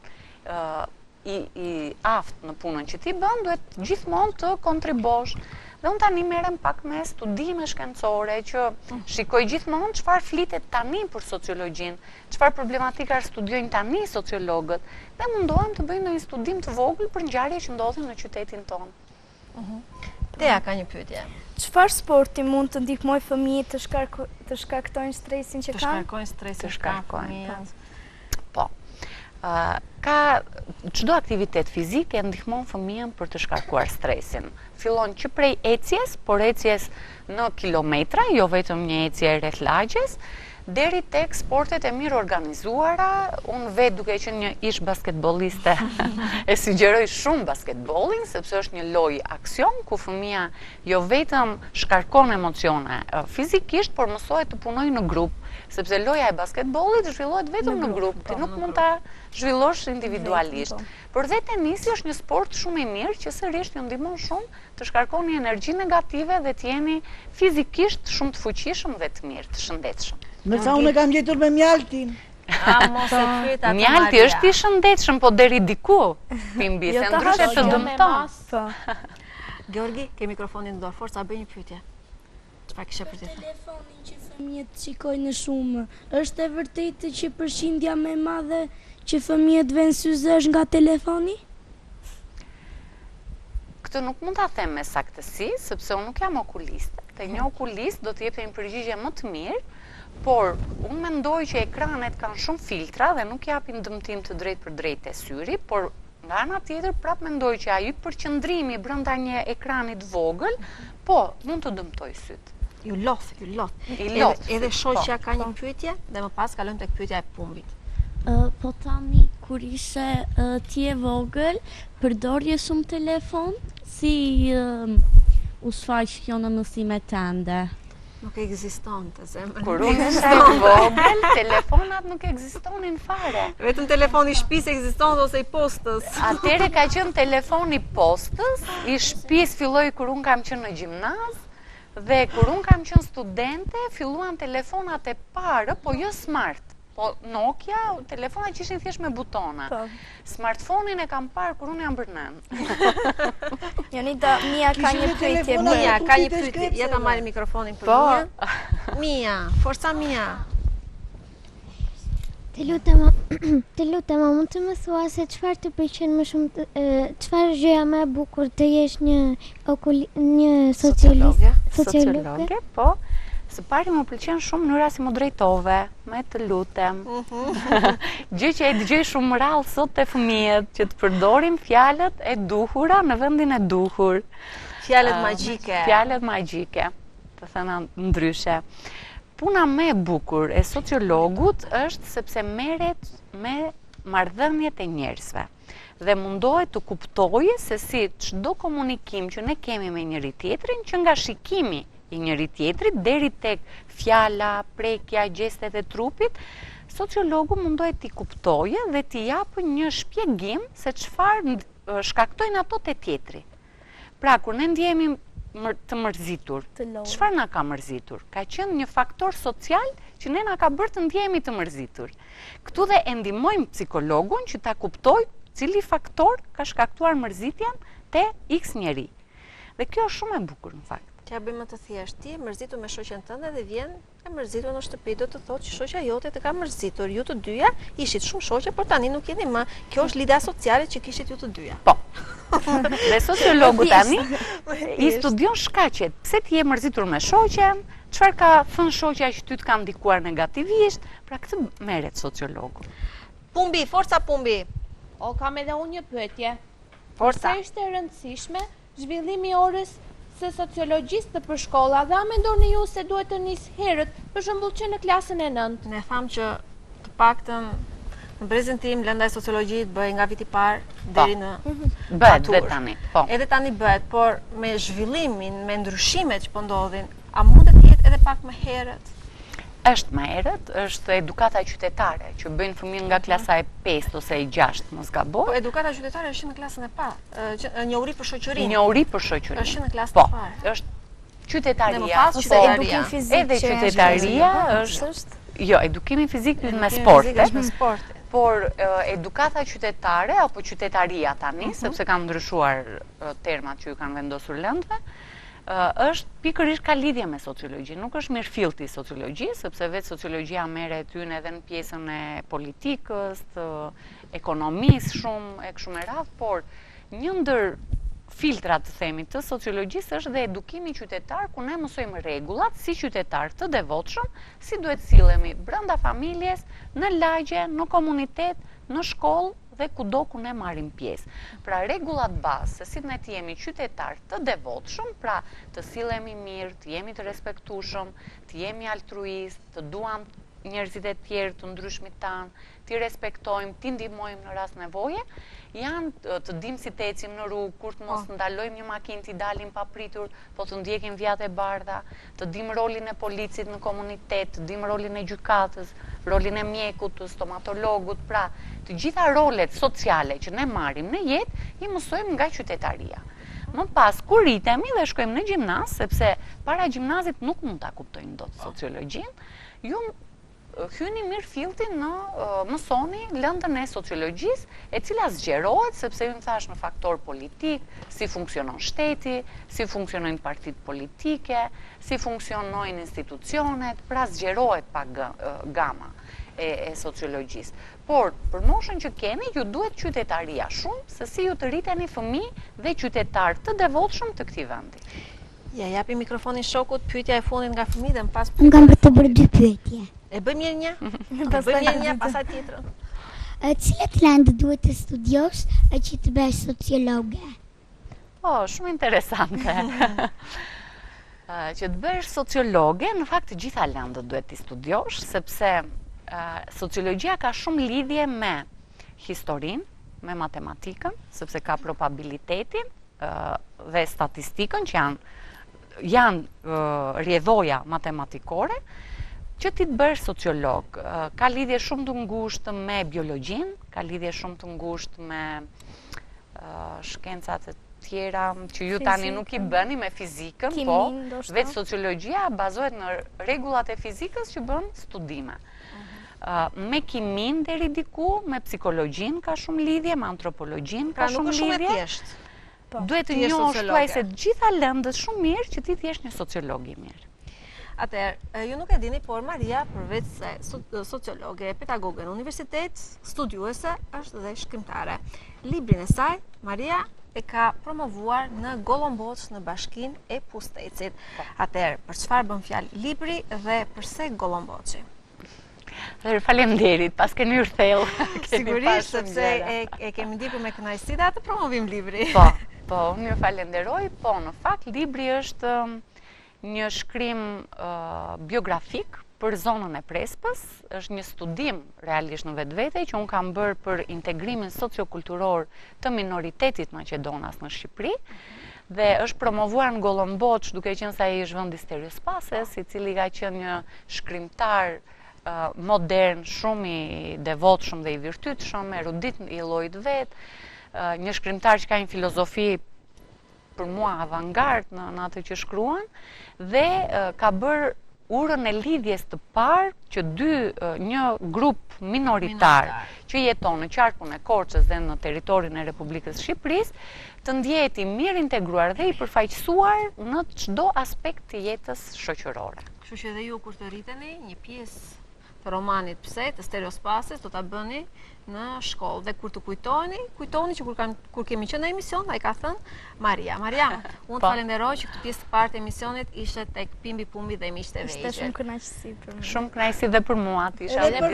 i aftë në punën që ti bën, duhet gjithmonë të kontribosh. Dhe unë tani merrem pak me studime shkencore që shikoj gjithmonë çfarë flitet tani për sociologjinë, çfarë problematika studiojnë tani sociologët, dhe mundohem të bëj ndonjë studim të vogël për ngjarje që ndodhin në qytetin tonë. Tea ka një pyetje. Çfarë sporti mund të ndihmojë fëmijët të shkaktojnë stresin që kanë? Të shkarkojnë stresin që kanë fëmijët. Po. Çdo aktivitet fizik e ndihmon fëmijën për të shkarkuar stresin. Fillon që prej ecjes, por ecjes në kilometra, jo vetëm një ecje rreth lagjes, deri tek sportet e mirë organizuara. Unë vetë duke qenë një ish basketbolliste e sugjeroj shumë basketbollin, sepse është një lojë aksion ku fëmia jo vetëm shkarkon emocione fizikisht, por mësohet të punojë në grup, sepse loja e basketbollit zhvillohet vetëm në grup, ti nuk mund ta zhvillosh individualisht. Por dhe tenisi është një sport shumë i mirë që sërish ju ndihmon shumë të shkarkoni energji negative dhe të jeni fizikisht shumë të fuqishëm dhe të mirë, të shëndetshëm. Nësa unë kam gjetur me mjaltin. Mos e pyet atë. Mjalti është i shëndetshëm, po deri diku, Pimbi, se ndryshe të dëmton. Georgi, ke mikrofonin në dorë, forca bëj një pyetje. Çfarë kishe për të thënë? Telefonin që fëmijët shikojnë shumë, është e vërtetë që përqindja më e madhe që fëmijët vënë syze është nga telefoni? Këtë nuk mund ta them me saktësi, sepse unë nuk jam okuliste. Te një okulist do të jepte një përgjigje më të mirë, por unë mendoj që ekranet kanë shumë filtra dhe nuk japin dëmtim të drejt për drejt të syri, por nga ana tjetër prap mendoj që ai përqendrimi brenda një ekrani të vogël, po mund të dëmtojë syt. Ju loth. Edhe shoqja ka një pyetje dhe më pas kalojmë tek pyetja e Pumbit. Po tani, kur ishe ti e vogël, përdorje shumë telefon, si u shfaq kjo në mësimet tënde? Nuk ekzistonte zemër. Kur unë isha e vogël, telefonat nuk ekzistonin fare. Vetëm telefoni i shtëpisë ekzistonte ose i postës. Atëre ka qenë telefoni postës, i shtëpisë filloi kur unë kam qenë në gjimnaz, dhe kur unë kam qenë studente, filluan telefonat e parë, po jo smart. Po Nokia, telefonat që ishin thjesht me butona. Smartphone-in e kam parë kur unë jam bërë nën. Jonita, Mia ka një pyetje. Mia ka një pyetje. Ja ta marr mikrofonin për Mia. Mia, forca Mia. Të lutem, mund të më thua se çfarë të pëlqen më shumë, çfarë gjëja më e bukur të jesh një sociologe? Po. Së pari më pëlqen shumë mënyra si më drejtove, me të lutem. Gjë që e dëgjoj shumë rrallë sot te fëmijët, që të përdorim fjalët e duhura në vendin e duhur. Fjalët magjike. Fjalët magjike, të thëna ndryshe. Puna më e bukur e sociologut është sepse merret me marrëdhëniet e njerëzve dhe mundohet të kuptojë se si çdo komunikim që ne kemi me njëri tjetrin, që nga shikimi i njëri tjetrit deri tek fjala, prekja, gjestet e trupit, sociologu mundohet t'i kuptojë dhe t'i japë një shpjegim se çfarë shkaktojnë ato te tjetri. Pra, kur ne ndjehemi të mërzitur. Të lodhur. Çfarë na ka mërzitur? Ka qenë një faktor social që ne na ka bërë të ndjehemi të mërzitur. Këtu dhe e ndihmojmë psikologun që ta kuptoj cili faktor ka shkaktuar mërzitjen te X njeri. Dhe kjo është shumë e bukur në fakt. Që ja bëjmë të thjesht, ti e mërzitur me shoqen tënde dhe vjen e mërzitur në shtëpi, do të thotë që shoqja jote të ka mërzitur. Ju të dyja ishit shumë shoqe, por tani nuk jeni më. Kjo është lidhja sociale që kishit ju të dyja. Po. Dhe sociologu tani i studion shkaqet. Pse ti je mërzitur me shoqen? Çfarë ka thënë shoqja që ty të ka ndikuar negativisht? Pra këtë merret sociologu. Pumbi, forca Pumbi. O, kam edhe unë një pyetje. Forca. Pse është e rëndësishme zhvillimi i orës së sociologjisë për shkolla dhe a mendoni ju se duhet të nis herët, për shembull që në klasën e 9? Ne thamë që të paktën në brezin tim lënda e sociologjisë bëhet nga viti i parë deri në Bëhet dhe tani. Po. Edhe tani bëhet, por me zhvillimin, me ndryshimet që po ndodhin, a mund të jetë edhe pak më herët? Është më herët, është edukata qytetare, që bëjnë fëmijë nga klasa e 5 ose e 6, mos gaboj. Po edukata qytetare është në klasën e parë, njohuri për shoqërinë. Njohuri për shoqërinë. Është në klasën po, e parë. Është qytetaria. Ne më pas ose qytetaria. Edukim fizik. Edhe qytetaria është jo, edukimi fizik me sporte. Me sporte. Por edukata qytetare apo qytetaria tani, sepse kanë ndryshuar termat që ju kanë vendosur lëndëve, është pikërisht ka lidhje me sociologji. Nuk është mirëfillti sociologjisë, sepse vetë sociologjia merret hyn edhe në pjesën e politikës, të ekonomisë shumë e kështu me radhë, por një ndër filtrat të themi të sociologjisë është dhe edukimi qytetar, ku ne mësojmë rregullat si qytetar të devotshëm, si duhet sillemi brenda familjes, në lagje, në komunitet, në shkollë dhe kudo ku ne marrim pjesë. Pra rregullat bazë se si ne të jemi qytetar të devotshëm, pra të sillemi mirë, të jemi të respektueshëm, të jemi altruist, të duam njerëzit e tjerë të ndryshmit tanë, t'i respektojmë, t'i ndihmojmë në rast nevoje, janë të dimë si të ecim në rrugë, kur të mos ndalojmë një makinë t'i dalim pa pritur, po të ndjekim vijat e bardha, të dimë rolin e policit në komunitet, të dimë rolin e gjykatës, rolin e mjekut, të stomatologut, pra të gjitha rolet sociale që ne marrim në jetë, i mësojmë nga qytetaria. Më pas, kur rritemi dhe shkojmë në gjimnaz, sepse para gjimnazit nuk mund ta kuptojnë dot sociologjinë, ju hyni mirë filti në mësoni lëndën e sociologjisë, e cila zgjerohet sepse ju më thash në faktor politik, si funksionon shteti, si funksionojnë partitë politike, si funksionojnë institucionet, pra zgjerohet pak gama e sociologjisë. Por, për moshën që keni, ju duhet qytetaria shumë, se si ju të rriteni fëmijë dhe qytetar të devotshëm të këtij vendi. Ja, japi mikrofonin shokut, pyetja e fundit nga fëmijët dhe më pas Unë kam për të bërë 2 pyetje. E bëjmë një, bëjmë një, pastaj tjetrën. Cilat lëndë duhet të studiosh që të bësh sociologe? Shumë interesante. Që të bësh sociologe, në fakt të gjitha lëndët duhet të studiosh, sepse sociologjia ka shumë lidhje me historinë, me matematikën, sepse ka probabilitetin dhe statistikën që janë rjedhoja matematikore, që ti të bësh sociolog. Ka lidhje shumë të ngushtë me biologjinë, ka lidhje shumë të ngushtë me shkencat e tjera që ju tani nuk i bëni me fizikën, po vetë sociologjia bazohet në rregullat e fizikës që bën studime. Me kimin deri diku, me psikologjinë ka shumë lidhje, me antropologjinë ka shumë lidhje. Pra nuk është shumë e thjeshtë. Duhet të njohësh thuaj se gjitha lëndët shumë mirë që ti t'jesh një sociolog i mirë. Atëherë, ju nuk e dini, por Maria, përveç se sociologe, pedagoge në universitet, studiuese, është dhe shkrimtare. Librin e saj, Maria e ka promovuar në Gollomboç në Bashkinë e Pustecit. Atëherë, për çfarë bën fjalë libri dhe pse Gollomboçi? Faleminderit, pas keni rthell. Sigurisht, sepse e kemi ndjekur me kënaqësi dhe atë promovim libri. Po, unë ju falenderoj, po, në fakt, libri është një shkrim biografik për zonën e Prespës, është një studim realisht në vetvete që unë kam bërë për integrimin sociokulturor të minoritetit maqedonas në Shqipëri, dhe është promovuar në Gollomboç, duke qenë se ai është vendi Steriospases, i cili ka qenë një shkrimtar modern, shumë i devotshëm dhe i virtytshëm, erudit i llojit vet, një shkrimtar që ka një filozofi për mua avangard në atë që shkruan, dhe ka bërë urën e lidhjes të parë që një grup minoritar që jeton në qarkun e Korçës dhe në territorin e Republikës Shqipërisë të ndjeti mirë integruar dhe i përfaqësuar në çdo aspekt të jetës shoqërore. Kështu që edhe ju kur të rriteni, një pjesë të romanit Pse të Stereospasis do ta bëni në shkollë dhe kur të kujtoni që kur kemi qenë në emision, ai ka thënë Maria, unë të falenderoj që këtë pjesë të parë të emisionit ishte tek Pimbi Pumbi dhe miqtë e vegjël. Ishte shumë kënaqësi për mua. Shumë kënaqësi dhe për mua, isha edhe për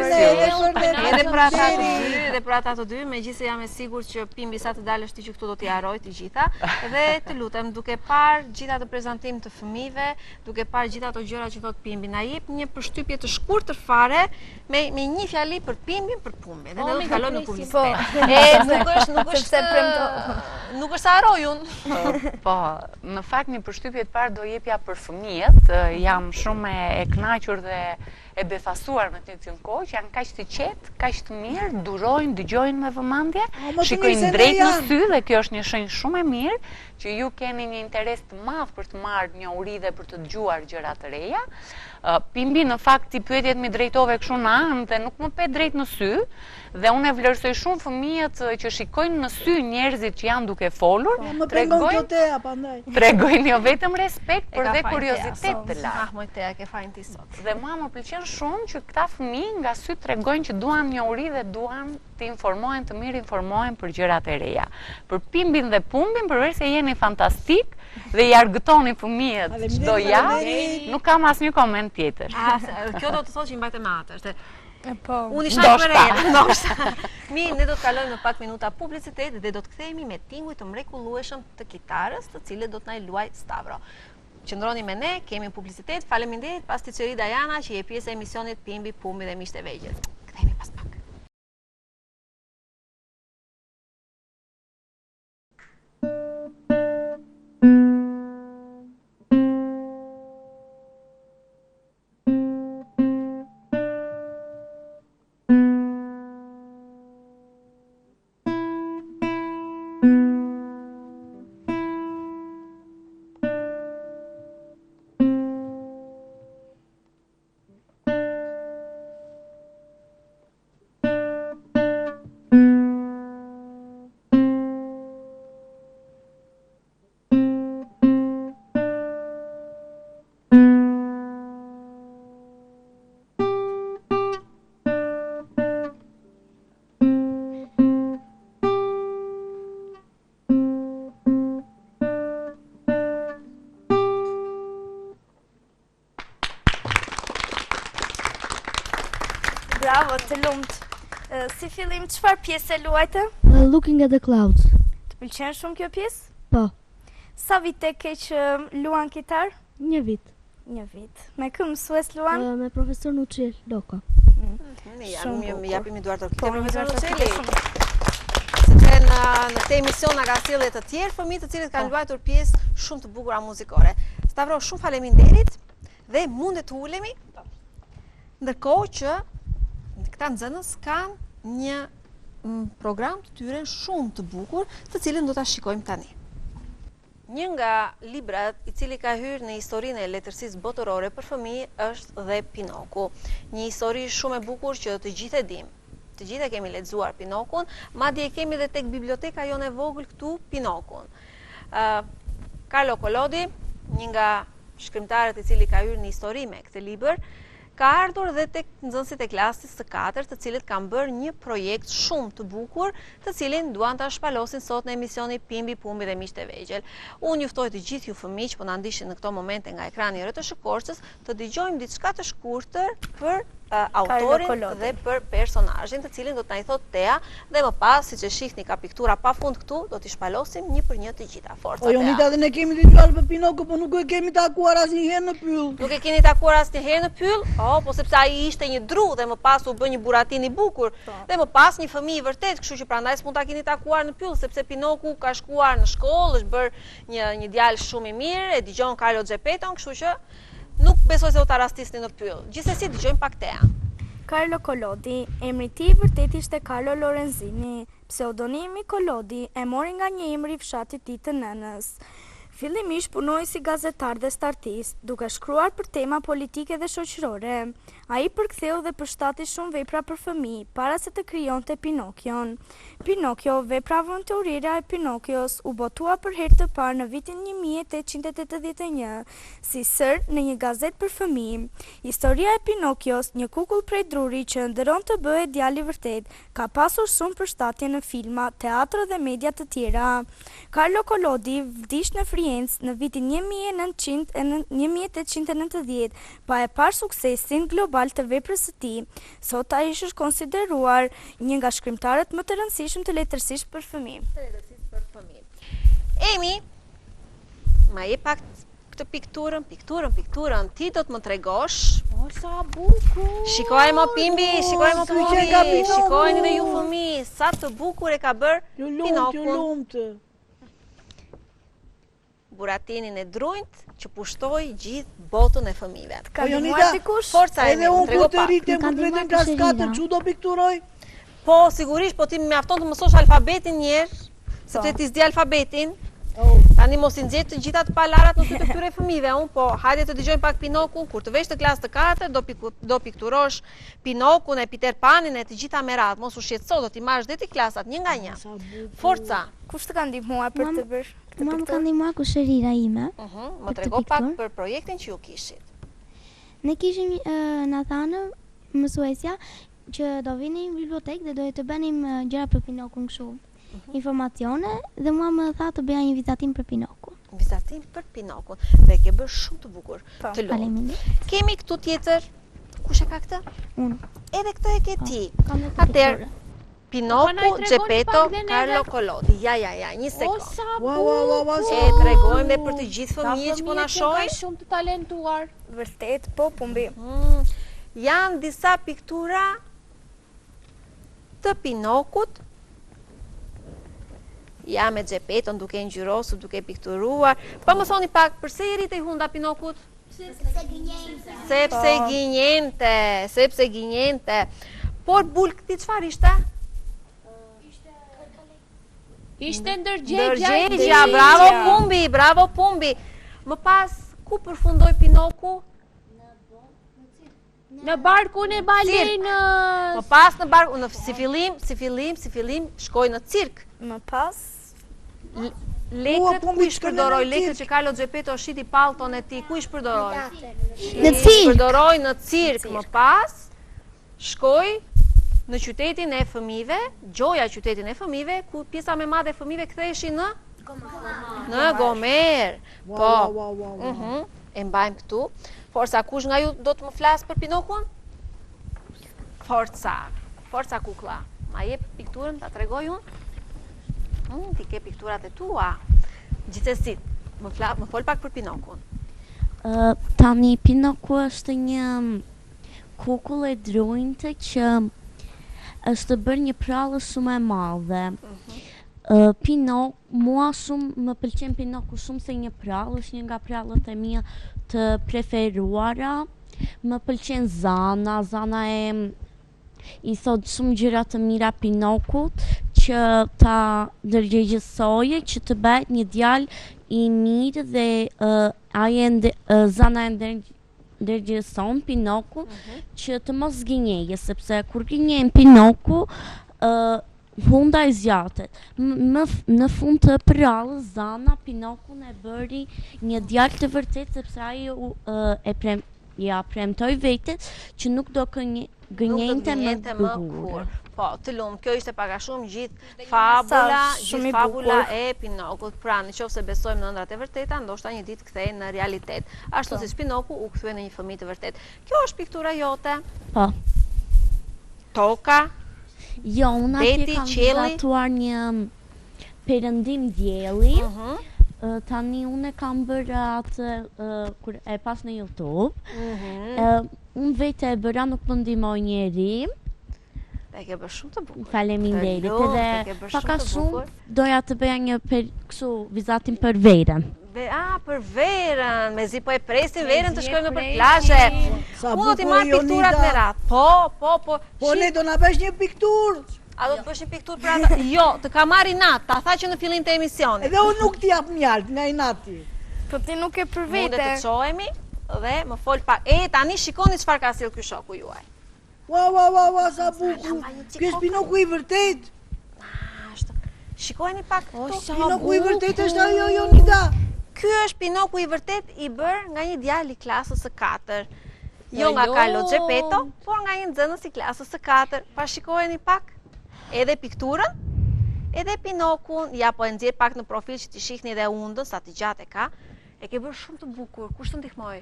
Edhe për ata të dy, megjithëse jam e sigurt që Pimbi sa të dalësh ti që këtu do t'i harroj të gjitha, dhe të lutem duke parë gjithë ato prezantim të fëmijëve, duke parë gjithë ato gjëra që thot Pimbi, na jep një përshtypje të shkurtër fare me një fjali për Pimbin, për Pumbin. Dhe do të kalojmë në publicitet. Nuk është sa harroj unë. Po, në fakt një përshtypje të parë do jepja për fëmijët. Jam shumë e kënaqur dhe e befasuar në të njëjtën kohë që janë kaq të qetë, kaq të mirë, durojnë, dëgjojnë me vëmendje, shikojnë drejt në sy dhe kjo është një shenjë shumë e mirë që ju keni një interes të madh për të marrë një uri dhe për të dëgjuar gjëra të reja. Pimbi në fakt ti pyetjet mi drejtove kështu në anë dhe nuk më pet drejt në sy, dhe unë e vlerësoj shumë fëmijët që shikojnë në sy njerëzit që janë duke folur, tregojnë jo vetëm respekt, por dhe kuriozitet të lartë. Moj Tea, ke fajin ti sot. Dhe mua më pëlqen shumë që këta fëmijë nga sy tregojnë që duan një uri dhe duan të informohen, të mirë informohen për gjërat e reja. Për Pimbin dhe Pumbin, përveç se jeni fantastik dhe i argëtoni fëmijët çdo javë, nuk kam asnjë koment tjetër. Kjo do të thotë që i mbajtë me atë. Unë isha për e. Mirë, ne do të kalojmë në pak minuta publicitet dhe do të kthehemi me tinguj të mrekullueshëm të kitarës, të cilët do të na luaj Stavro. Qëndroni me ne, kemi publicitet. Faleminderit pasticëri Dajana që je pjesë e emisionit Pimbi, Pumbi dhe miqtë e vegjël. Kthehemi pas pak. Bravo, të lumt. Si fillim, çfarë pjesë luajte? Looking at the Clouds. Të pëlqen shumë kjo pjesë? Po. Sa vite ke që luan kitar? 1 vit. 1 vit. Me kë mësues luan? Me profesor Nuçel Loka. Japim i duart orkite profesor Nuçeli. Sepse në këtë emision na ka sjellë të tjerë fëmijë të cilët kanë luajtur pjesë shumë të bukura muzikore. Stavro, shumë faleminderit dhe mundet të ulemi. Ndërkohë që këta nxënës kanë një program të tyre shumë të bukur, të cilin do ta shikojmë tani. Një nga librat i cili ka hyrë në historinë e letërsisë botërore për fëmijë është dhe Pinoku. Një histori shumë e bukur që të gjithë e dimë. Të gjithë e kemi lexuar Pinokun, madje e kemi edhe tek biblioteka jonë e vogël këtu Pinokun. Carlo Collodi, një nga shkrimtarët i cili ka hyrë në histori me këtë libër, ka ardhur dhe tek nxënësit e klasës së 4, të cilët kanë bërë një projekt shumë të bukur, të cilin duan ta shpalosin sot në emisioni Pimbi, Pumbi dhe miqtë e vegjël. Unë juftoj të gjithë ju fëmijë që po na ndiqni në këto momente nga ekrani i RTS Korçës, të dëgjojmë diçka të shkurtër për autorin dhe për personazhin, të cilin do të na i thotë Tea, dhe më pas, siç e shihni ka piktura pafund këtu, do t'i shpalosim një për një të gjitha. Forca Tea. Jonita, dhe ne kemi dëgjuar për Pinokun, po nuk e kemi takuar asnjëherë në pyll. Nuk e keni takuar asnjëherë në pyll? Po sepse ai ishte një dru dhe më pas u bë një buratin i bukur. Dhe më pas një fëmijë i vërtet, kështu që prandaj s'mund ta keni takuar në pyll, sepse Pinoku ka shkuar në shkollë, është bërë një djalë shumë i mirë, e dëgjon Carlo Gepetton, kështu që nuk besoj se u ta rastisni në pyll. Gjithsesi dëgjojmë pak Tea. Carlo Collodi, emri i tij vërtet ishte Carlo Lorenzini. Pseudonimi Collodi e mori nga një emër i fshatit tij të nënës. Fillimisht punoi si gazetar dhe startist, duke shkruar për tema politike dhe shoqërore. Ai përktheu dhe përshtati shumë vepra për fëmijë, para se të krijonte Pinokion. Pinokio, vepra avonturire e Pinokios, u botua për herë të parë në vitin 1881, si sër në një gazet për fëmijë. Historia e Pinokios, një kukull prej druri që ëndërron të bëhet djali vërtet, ka pasur shumë përshtatje në filma, teatro dhe media të tjera. Carlo Collodi vdiq në Firenze në vitin 1890, pa e parë suksesin global të veprës së tij. Sot ai është konsideruar një nga shkrimtarët më të rëndësishëm të letërsisë për fëmijë. Emi, ma je pak këtë pikturën, ti do të më tregosh. O, sa bukur! Shikoj mo Pimbi, shikojni dhe ju fëmijë, sa të bukur e ka bërë Pinokun. Buratinin e drujt që pushtoi gjithë botën e fëmijëve. Ka ndihmuar dikush? Forca e Edhe unë trego ku të rritem më vetëm klas 4 çu do pikturoj? Po, sigurisht, po ti më mjafton të mësosh alfabetin njerë, sepse ti s'di alfabetin. Tani mos i nxjerr të gjitha të palarat në sy të këtyre fëmijëve, po hajde të dëgjojmë pak Pinokun, kur të vesh të klasë të 4 do pikturosh Pinokun e Peter Panin e të gjitha me radhë, mos u shqetëso, do t'i marrësh deri klasat një nga një. Forca. Kush të ka ndihmuar për të bërë? Mua më ka ndihmuar kushërira ime. Më trego pak për projektin që ju kishit. Ne kishim na thanë mësuesja që do vinim në bibliotekë dhe do të bënim gjëra për Pinokun kështu. Informacione dhe mua më tha të bëja një vizatim për Pinokun. Vizatim për Pinokun. Dhe ke bërë shumë të bukur. Të lutem. Kemi këtu tjetër. Kush e ka këtë? Unë. Edhe këtë e ke ti. Atëherë Pinoku, Gepetto, Carlo Collodi. Ja, një sekond. O, sa bukur! E tregojmë dhe për të gjithë fëmijët që po na shohin. Shumë të talentuar. Vërtet, po, Pumbi. Janë disa piktura të Pinokut. Ja me Gepetton duke ngjyrosur, duke pikturuar. Pa më thoni pak, përse i rritej hunda Pinokut? Sepse gënjente. Por bulk ti çfarë ishte? Ishte ndërgjegja. Bravo Pumbi. Më pas, ku përfundoi Pinoku? Në barkun e balenës. Më pas në barkun, si fillim, shkoi në cirk. Më pas Lekët, ku i shpërdoroj lekët që Carlo Gepetto shiti pallton e tij, ku i shpërdoroj? Në cirk. Shpërdoroj në cirk. Më pas shkoi në qytetin e fëmijëve, Gjoja qytetin e fëmijëve, ku pjesa më e madhe e fëmijëve ktheheshin në Gomer. Po. E mbajmë këtu. Forca, kush nga ju do të më flas për Pinokun? Forca kuklla. Ma jep pikturën, ta tregoj unë? Ti ke pikturat e tua. Gjithsesi, më fol pak për Pinokun. Tani Pinoku është një kukull e drujtë që është bërë një prallë shumë e madhe. Mua shumë më pëlqen Pinoku shumë se një prallë, është një nga prallët e mia të preferuara. Më pëlqen Zana i thot shumë gjëra të mira Pinokut, që ta ndërgjegjësoje që të bëhet një djalë i mirë dhe Zana e ndërgjegjëson Pinokun që të mos gënjejë, sepse kur gënjen Pinoku hunda e zjatet. Në fund të prallës Zana Pinokun e bëri një djalë të vërtet, sepse ai ja premtoi vetes që nuk do gënjente më bukur. Po, të lumë, kjo ishte paka shumë gjithë fabula e Pinokut. Pra, në qoftë se besojmë në ëndrat e vërteta, ndoshta një ditë kthehen në realitet. Ashtu si Pinoku u kthye në një fëmijë të vërtet. Kjo është piktura jote? Po. Toka? Jo, unë atje kam vizatuar një perëndim dielli. Tani unë kam bërë atë kur e pas në YouTube. Unë vete e bëra, nuk më ndihmoi njeri. E ke bërë shumë të bukur. Faleminderit. Edhe paka shumë doja të bëja një vizatim për verën. Për verën, mezi po e presim verën të shkojmë nëpër plazhe. Unë do t'i marr pikturat me radhë. Po. Po ne do na bësh një pikturë. A do të bësh një pikturë për ata? Jo, të ka marrë Inat, ta tha që në fillim të emisionit. Edhe unë nuk t'i jap mjalt nga Inati. Po ti nuk e për Mundet vete. të qohemi dhe më fol pak. Tani shikoni çfarë ka sill ky shoku juaj. Ua, sa bukur. Ky është Pinoku i vërtet. Ashtu. Shikojeni pak këtu. Pinoku i vërtet është ajo Jonida. Ky është Pinoku i vërtet i bërë nga një djalë i klasës së 4. Jo nga Carlo Geppetto, por nga një nxënës i klasës së 4. Pa shikojeni pak edhe pikturën, edhe Pinokun, ja po e nxjerr pak në profil që t'i shihni edhe undën, sa të gjatë e ka. E ke bërë shumë të bukur. Kush të ndihmoi?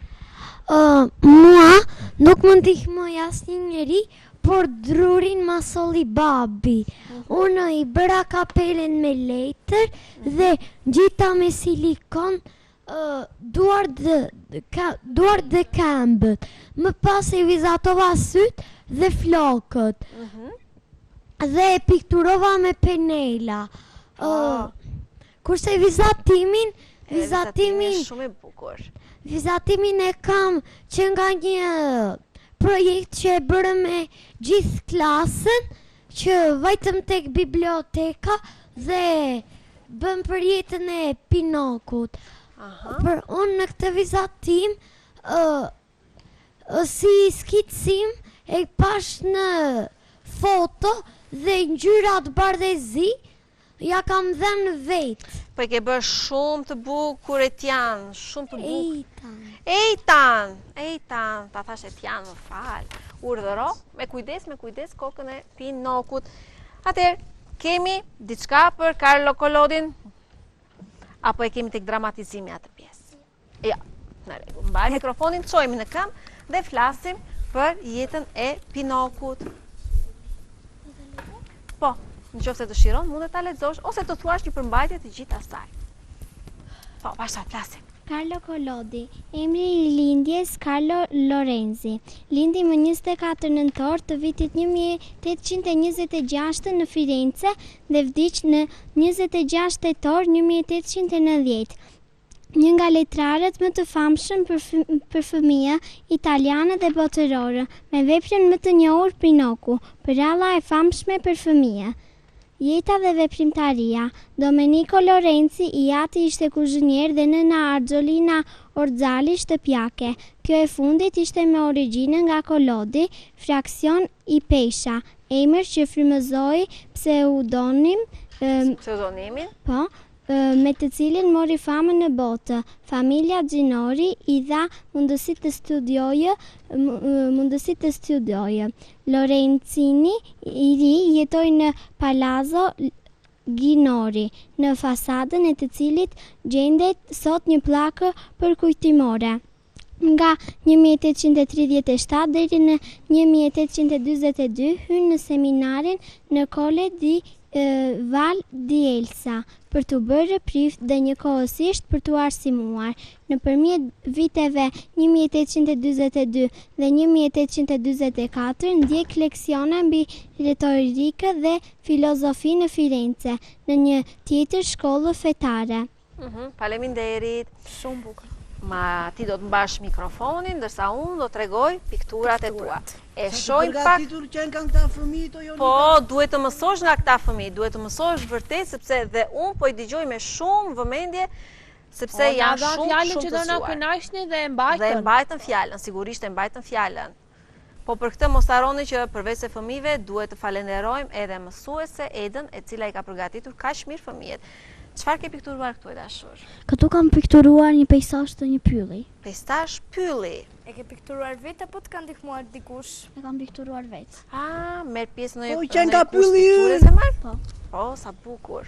Mua nuk më ndihmoi asnjë njeri, por drurin ma solli babi. Unë i bëra kapelen me letër dhe gjita me silikon duar dhe këmbët. Më pas e vizatova syt dhe flokët. Dhe e pikturova me penela. Kurse vizatimin shumë i bukur. Vizatimin e kam që nga një projekt që e bërë me gjithë klasën, që vajtëm tek biblioteka dhe bëm për jetën e Pinokut. Për unë në këtë vizatim, si skicim e pash në foto dhe ngjyrat bardhëzi, ja kam dhënë vetë. Po e ke bërë shumë të bukur Etian, shumë të bukur. Eitan. Eitan, ta thash Etian, më fal. Urdhëro, me kujdes kokën e Pinokut. Atëherë, kemi diçka për Carlo Collodin? Apo e kemi tek dramatizimi atë pjesë? Ja, në rregull. Mbaj mikrofonin, çojmë në këmbë dhe flasim për jetën e Pinokut. Po, në qoftë se dëshiron, mund të ta lexosh ose të thuash një përmbajtje të gjithë asaj. Po, vazhdo, flasim. Carlo Collodi, emri i lindjes Carlo Lorenzi. Lindi më 24 nëntor të vitit 1826 në Firenze dhe vdiq në 26 tetor 1890. Një nga letrarët më të famshëm për fëmijë italiane dhe botërore, me veprën më të njohur Pinoku, përralla e famshme për fëmijë. Jeta dhe veprimtaria. Domenico Lorenzi, i ati ishte kuzhinier dhe nëna Argjolina Orzali shtëpiake. Kjo e fundit ishte me origjinë nga Collodi, fraksion i Pesha, emër që frymëzoi pseudonimin, me të cilin mori famën në botë. Familja Ginori i dha mundësi të studiojë. Lorenzini i ri jetoi në Palazzo Ginori, në fasadën e të cilit gjendet sot një pllakë përkujtimore. Nga 1837 deri në 1842 hyn në seminarin në Colle di Val di Elsa për të bërë prift dhe njëkohësisht për të arsimuar. Nëpërmjet viteve 1842 dhe 1844 ndjek leksione mbi retorikë dhe filozofi në Firenze, në një tjetër shkollë fetare. Faleminderit. Shumë bukur. Ma ti do të mbash mikrofonin, ndërsa unë do t'rregoj pikturat e tua. E shojmë pak. Përgatitur që janë këta fëmijë to Jonida? Po, duhet të mësosh nga këta fëmijë, duhet të mësosh vërtet, sepse dhe unë po i dëgjoj me shumë vëmendje, sepse janë shumë që do na kënaqni dhe e mbajtën. Dhe e mbajtën fjalën, sigurisht e mbajtën fjalën. Po për këtë mos harroni që përveç se fëmijëve duhet të falenderojmë edhe mësuese Edën, e cila i ka përgatitur kaq mirë fëmijët. Çfarë ke pikturuar këtu e dashur? Këtu kam pikturuar një peizazh të një pylli. Peizazh pylli. E ke pikturuar vetë apo të ka ndihmuar dikush? E kam pikturuar vetë. Merr pjesë në Po, që nga pylli ynë. Po. Po, sa bukur.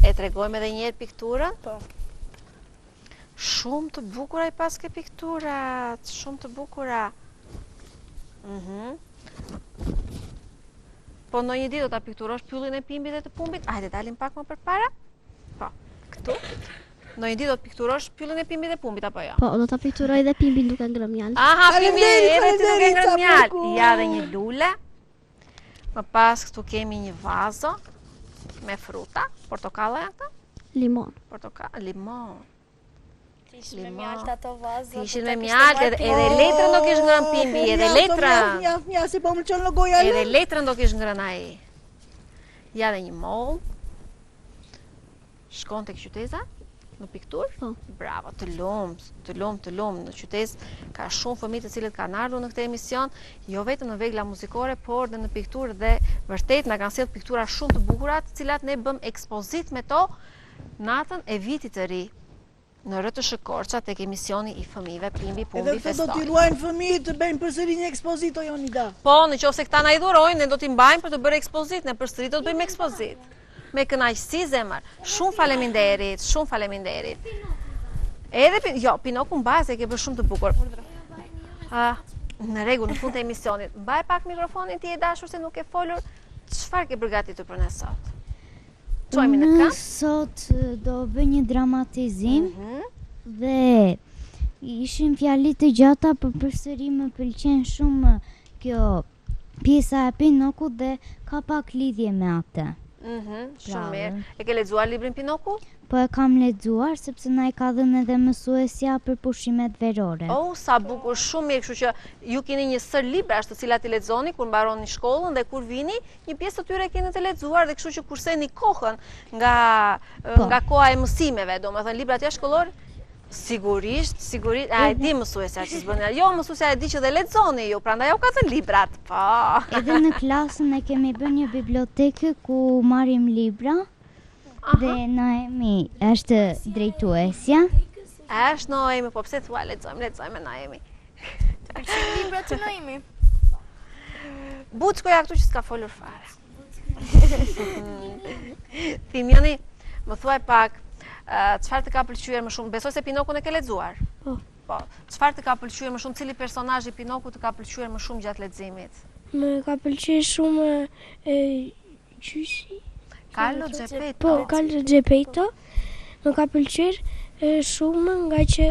E tregojmë edhe një herë pikturën? Po. Shumë të bukura i pas ke pikturat, shumë të bukura. Po në një ditë do ta pikturosh pyllin e pimbit dhe të pumbit? Hajde dalim pak më përpara. Po, këtu. Në një ditë do të pikturosh pyllin e pimbit dhe pumbit apo jo? Po, do ta pikturoj dhe pimbin duke ngrënë mjalt. Aha, pimbin edhe ti duke ngrënë mjalt. Ja dhe një lule. Më pas këtu kemi një vazo me fruta. Portokalla janë këta? Limon. Limon. Ishin me mjalt ato vazat. Ishin me mjalt, edhe letrën do kish ngrën Pimbi, edhe letrën. Mja, se po më qënë në goja Edhe letrën do kish ngrën ai. Ja dhe një moll. Shkon tek qyteza në pikturë? Po. Bravo, të lumt. Në qytet ka shumë fëmijë të cilët kanë ardhur në këtë emision, jo vetëm në vegla muzikore, por edhe në pikturë dhe vërtet na kanë sjellë piktura shumë të bukura, të cilat ne bëm ekspozit me to natën e vitit të ri. Në RTS Korça tek emisioni i fëmijëve Pimbi Pumbi Edhe Festoj. këtë do t'i ruajnë fëmijët të bëjnë përsëri një ekspozito, Jonida. Po, nëse këta na i dhurojnë, ne do t'i mbajmë për të bërë ekspozit, ne përsëri do të bëjmë ekspozit. Me kënaqësi zemër. Shumë faleminderit. Edhe jo, Pinoku mbaj se ke bërë shumë të bukur. Në rregull, në fund të emisionit. Mbaj pak mikrofonin ti e dashur se nuk e folur. Çfarë ke përgatitur për ne sot? Çojmë në këmbë. Sot do bëj një dramatizim dhe ishin fjali të gjata, për përsëri më pëlqen shumë kjo pjesa e Pinokut dhe ka pak lidhje me atë. Shumë mirë. E ke lexuar librin Pinoku? Po e kam lexuar sepse na i ka dhënë edhe mësuesja për pushimet verore. Oh, sa bukur, shumë mirë, kështu që ju keni një sër librash të cilat i lexoni kur mbaroni shkollën dhe kur vini, një pjesë të tyre keni të lexuar dhe kështu që kurseni kohën nga koha e mësimeve, domethënë librat jashtëkollor. Sigurisht, a e di mësuesja që s'bën. Jo, mësuesja e di që dhe lexoni ju, prandaj u ka thënë librat. Po. Edhe në klasën e kemi bërë një bibliotekë ku marrim libra. Dhe Naemi është drejtuesja. Është Naemi, po pse thua lexojmë Naemi. Të pëlqejnë librat të Naemi. Buçkoja këtu që s'ka folur fare. Thimjoni, më thuaj pak, çfarë të ka pëlqyer më shumë? Besoj se Pinokun e ke lexuar. Po. Çfarë të ka pëlqyer më shumë? Cili personazh i Pinokut të ka pëlqyer më shumë gjatë leximit? Më ka pëlqyer shumë gjyshi. Carlo Geppetto. Po, Carlo Geppetto. Më ka pëlqyer shumë nga që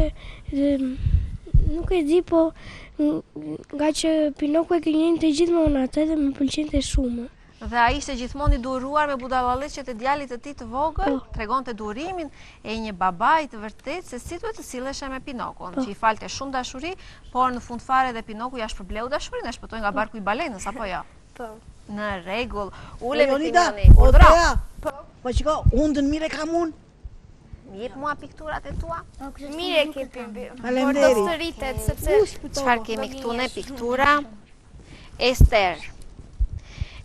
nuk e di, po nga që Pinoku e gënjente të gjithmonë atë dhe më pëlqente shumë. Dhe ai ishte gjithmonë i duruar me budallëqet e djalit të tij të vogël, tregonte durimin e një babai të vërtet se si duhet të silleshe me Pinokun, që i falte shumë dashuri, por në fund fare dhe Pinoku ja shpërbleu dashurinë, e shpëtoi nga barku i balenës, apo jo? Po. Në rregull. Ulemi Timoni. Urdhra. Po shiko, undën mire kam unë. Më jep mua pikturat e tua. Mire ke Pimbi. Faleminderit. Por do të rritet sepse çfarë kemi këtu ne piktura? Ester.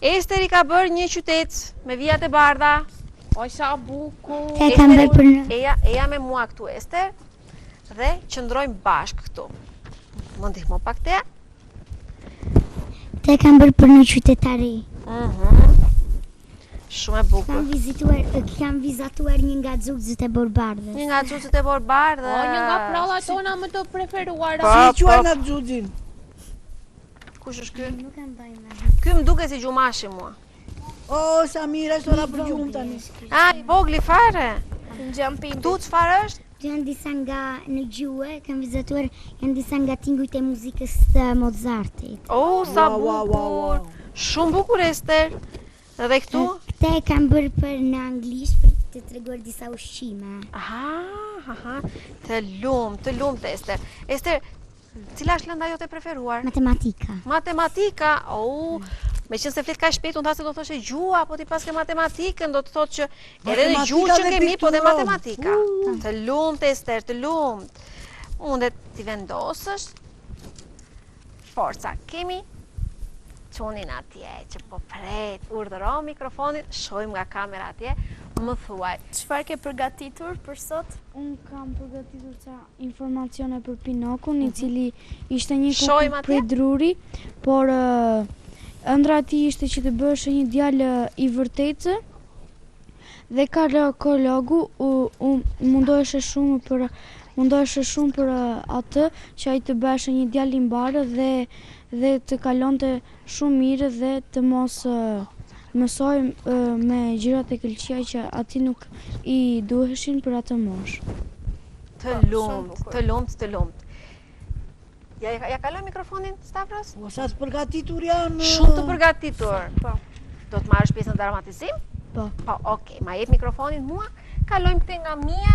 Ester i ka bërë një qytet me vijat e bardha. Oj, sa bukur. E kam bërë për në... Eja me mua këtu, Ester. Dhe qëndrojmë bashkë këtu. Më ndihmo pak te. Te kam bërë për në qytetari. Shumë e bukur. Kam vizatuar një nga xuzët e Borbardhës. Një nga xuzët e Borbardhës. Një nga prallat tona më të preferuara. Si quajnë atë xuzin? Kush është ky? Nuk e mbaj me. Ky më duket si gjumashi mua. O, sa mira është ora për gjumë tani. I vogli fare. ngjan Pimbi. Tu çfarë është? Janë disa nga në gjuhë, kam vizatuar, janë disa nga tingujt e muzikës të Mozartit. Oh, sa bukur. Shumë bukur, Ester. Dhe këtu? Këte e kam bërë për në anglisht për të treguar disa ushqime. Aha. Të lumt, Ester. Ester, cila është lënda jote preferuar? Matematika. Matematika? Oh, me qënë se flet ka shpejt, unë thasë do thoshe gjua, po ti paske matematikën, do të thotë që edhe në gjuhë që kemi, po dhe matematika. Të lumt, Ester, të lumt. Mundet t'i vendosësh. Forca, kemi qunin atje, që po pret, urdhëro mikrofonin, shojmë nga kamera atje, më thuaj. Çfarë ke përgatitur për sot? Unë kam përgatitur ca informacione për Pinokun, i cili ishte një kokë prej druri, por ëndra e tij ishte që të bësh një djalë i vërtetë. Dhe arkeologu mundoheshe shumë për atë që ai të bëhej një djalë i mbarë dhe të kalonte shumë mirë dhe të mos mësoj me gjërat e këlqija që ati nuk i duheshin për atë moshë. Të lumt. Ja kaloj mikrofonin, Stavros? O, sa të përgatitur janë... Shumë të përgatitur. Po. Do të marrësh pjesën në dramatizim? Po. Po, okej, ma jep mikrofonin mua. Kalojmë këte nga Mia.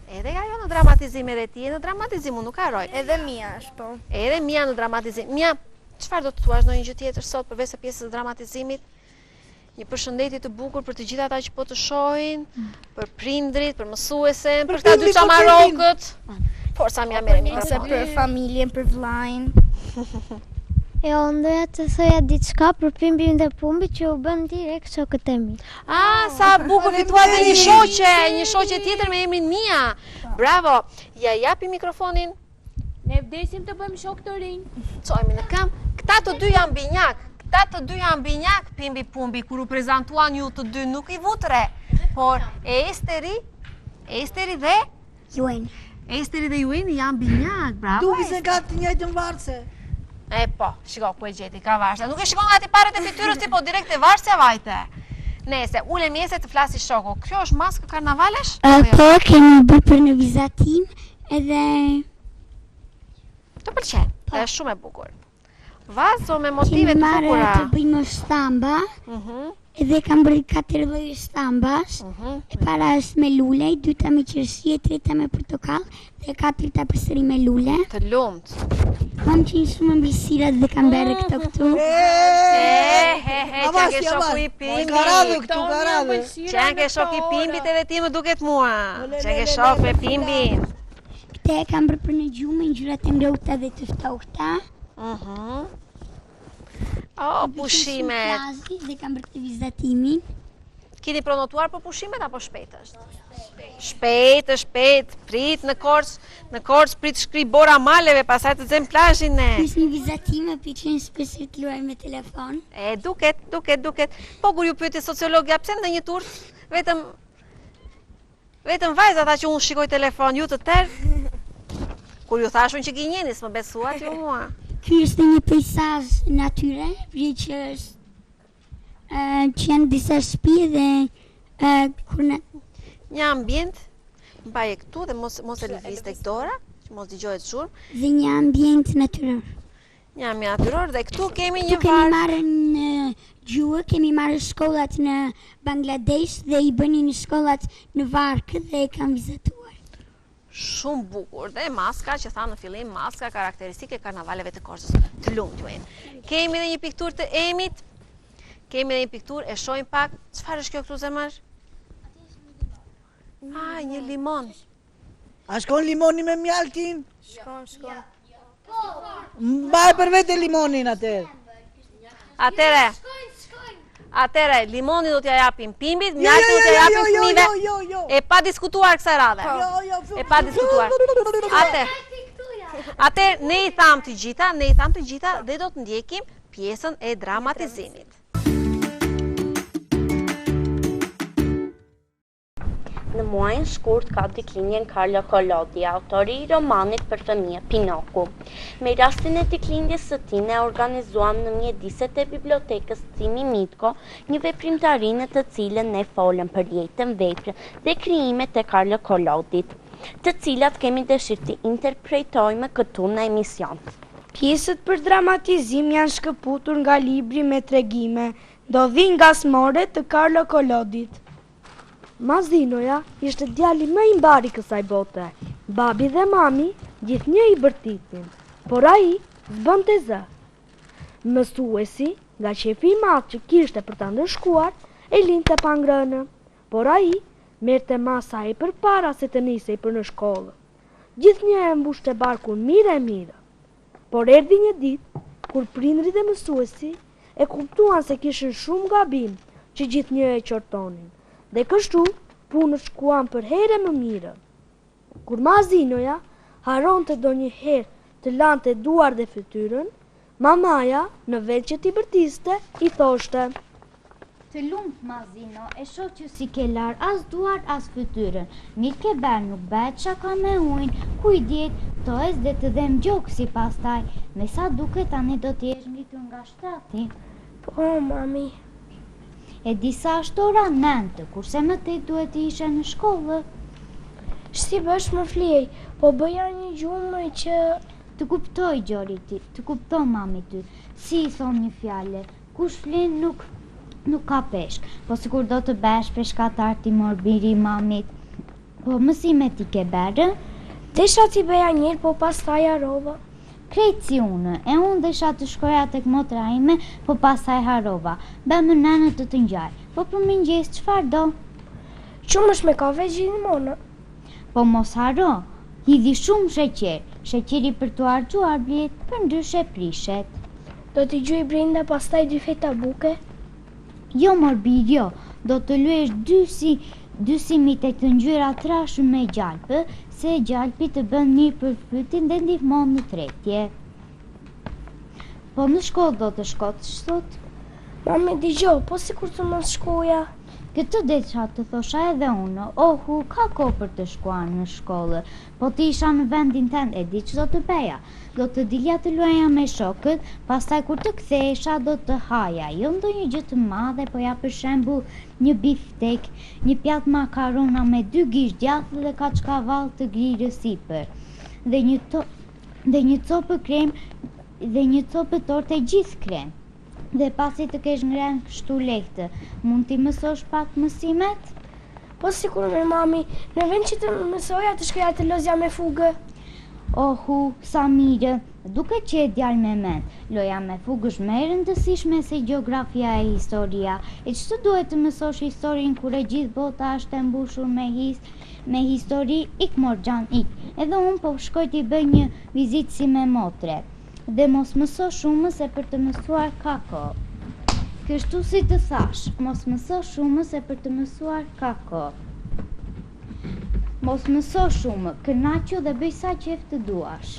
Edhe ajo në dramatizim edhe ti, në dramatizim, unë nuk harroj. Edhe Mia është, po. Edhe Mia në dramatizim. Mia, çfarë do të thuash ndonjë gjë tjetër sot përveç pjesës së dramatizimit? Një përshëndetje të bukur për të gjithë ata që po të shohin, për prindrit, për mësuesen, për këta dy çamarokët. Forca Mia merr mikrofonin. Për familjen, për vllajin. Unë doja të thoja diçka për Pimbin dhe Pumbi që u bën direkt shokët e mi. Sa bukur, fituat një shoqe tjetër me emrin Mia. Bravo. Ja japi mikrofonin. Ne vdesim të bëjmë shok të rinj. Çojmë në këmbë. Këta të dy janë binjak. Pimbi Pumbi kur u prezantuan ju të dy nuk i vutre. Por Esteri dhe Jueni. Esteri dhe Jueni janë binjak. Bravo. Duke se ka të njëjtën varse. Po, shiko ku e gjeti, ka varsja. Nuk e shikon nga ti paret e fytyrës ti, po direkt e varsja vajte. Nese, ule mjese të flasi shoko. Kjo është maskë karnavalesh? Po, kemi bërë për në vizatim edhe... Të pëlqen, është shumë e bukur. Vazo me motive të bukura. Kemi marrë të bëjmë stamba, edhe kam bërë 4 lloje stambash. E para është me lule, e dyta me qershi, e treta me portokall, dhe e katërta përsëri me lule. Të lumt. Kam qenë shumë ambicirat dhe kam bërë këtu. Që ke shoku i Pimbit. Që ke shoku i Pimbit edhe ti më duket mua. Që ke shok me Pimbin. Këte e kam bërë për në gjumë, ngjyrat e ngrohta dhe të ftohta. Pushimet. Dhe kam bërë këtë vizatimin. Keni pronotuar për pushimet apo shpejt është? Shpejt, prit në Korçë prit shkri bora maleve, pasaj të zem plazhin ne. Ishtë një vizatim, për që në shpesër të luaj me telefon. Duket. Po kur ju pyeti sociologja, pse në një tur, vetëm vajzat ata që unë shikoj telefon, ju të tërë, kur ju thashun që gjenjeni, s'më besuat ju mua. Ky është një peisazh natyre, që janë disa shtëpi dhe një ambient, mbaje këtu dhe mos e lëviz tek dora, që mos dëgjohet shumë. Dhe një ambient natyror. Një ambient natyror dhe këtu kemi një varë. Kemi marrë në gjuhë, kemi marrë shkollat në Bangladesh dhe i bënin shkollat në varkë dhe e kam vizatuar. Shumë bukur dhe maska që tha në fillim, maska karakteristike karnavaleve të Korçës. Të lumt ju. Kemi edhe një pikturë të Emit. Kemi edhe një pikturë, e shohim pak. Çfarë është kjo këtu zemër? Një limon. A shkon limoni me mjaltin? Shkon. Mbaj për vete limonin atër. Atere, limoni do t'ja japim Pimbit, mjaltin do t'ja japim fëmijëve. E pa diskutuar kësaj radhe. E pa diskutuar. Ater, ne i tham të gjitha dhe do të ndjekim pjesën e dramatizimit. Në muajin shkurt ka ditëlindjen Carlo Collodi, autori i romanit për fëmijë Pinoku. Me rastin e ditëlindjes së tij ne organizuam në mjediset e bibliotekës Cimi Mitko një veprimtari në të cilën ne folëm për jetën, veprën dhe krijimet e Carlo Collodit, të cilat kemi dëshirë të interpretojmë këtu në emision. Pjesët për dramatizim janë shkëputur nga libri me tregime, do vi nga smore të Carlo Collodit. Mazinoja ishte djali më i mbar i kësaj bote. Babi dhe mami gjithnjë i bërtitin, por ai zbante zë. Mësuesi, nga qefi i madh që kishte për ta ndëshkuar, e linte pa ngrënë, por ai merrte masa e përpara se të nisej për në shkollë. Gjithnjë e mbushte barkun mirë. Por erdhi një ditë kur prindrit e mësuesi e kuptuan se kishin shumë gabim që gjithnjë e qortonin. Dhe kështu punët shkuan për herë më mirë. Kur Mazinoja haronte donjëherë të lante duar dhe fytyrën, mamaja, në vend që t'i bërtiste, i thoshte: Të lumt Mazino, e shoh që si ke lar as duar as fytyrën. Mirë ke bërë, nuk bëhet shaka me ujin, kujdet, to es dhe të dhem gjokë si pastaj. Me sa duket tani do t'jesh ngritur nga shtrati. Po, mami. E disa është ora 9, kurse më tej duhet të ishe në shkollë. Si bësh më fliej, po bëja një gjumë që... Të kuptoj, Gjori ti, të kuptoj mami ty. Si i thon një fjale, kush flen nuk ka peshk, po sikur do të besh peshkatar ti mor biri mamit. Po mësime ti ke bërë? Desha t'i beja njërë, po pas taj harova. Krejtë si unë, e unë desha të shkoja tek motra ime, po pasaj harova. Bëmë nanë të njaj, po për mëngjes çfarë do? Qumësh me kafe gjithmonë. Po mos haro, hidhi shumë sheqer. Sheqeri për të harxuar bliet, për ndryshe prishet. Do t'i gjuj Brinda pastaj 2 feta buke? Jo morbid, jo. Do të lyesh 2 simite të ngjyra trashën me gjalpë, se gjalpi të bën mirë për fytyn dhe ndihmon në tretje. Po në shkollë do të shkosh sot? Mami dëgjoj, po sikur të mos shkoja. Këtë desha të thosha edhe unë, ka kohë për të shkuar në shkollë, po ti isha në vendin tënd, e di që do të beja. Do të dilja të luaja me shokët, pastaj kur të kthehesha do të haja, jo ndonjë gjë të madhe, po ja për shembull një biftek, një pjatë makarona me 2 gishtë djathë dhe kaçkavall të grirës sipër, dhe një copë krem dhe një copë torte gjithë krem. Dhe pasi të kesh ngrenë kështu lehtë, mund t'i mësosh pak mësimet? Po sikur me mami, në vend që të mësoja të shkruaja të lozja me fugë. Sa mirë, duke që e djalë me mend, loja me fugë është më e rëndësishme se gjeografia e historia. E ç'të duhet të mësosh historinë kur e gjithë bota është e mbushur me histori, ik Morxhan ik. Edhe unë po shkoj t'i bëj një vizitë si me motre. Dhe mos mëso shumë se për të mësuar ka kohë. Kështu si të thash, mos mëso shumë se për të mësuar ka kohë. Mos mëso shumë, kënaqu dhe bëj sa qef të duash.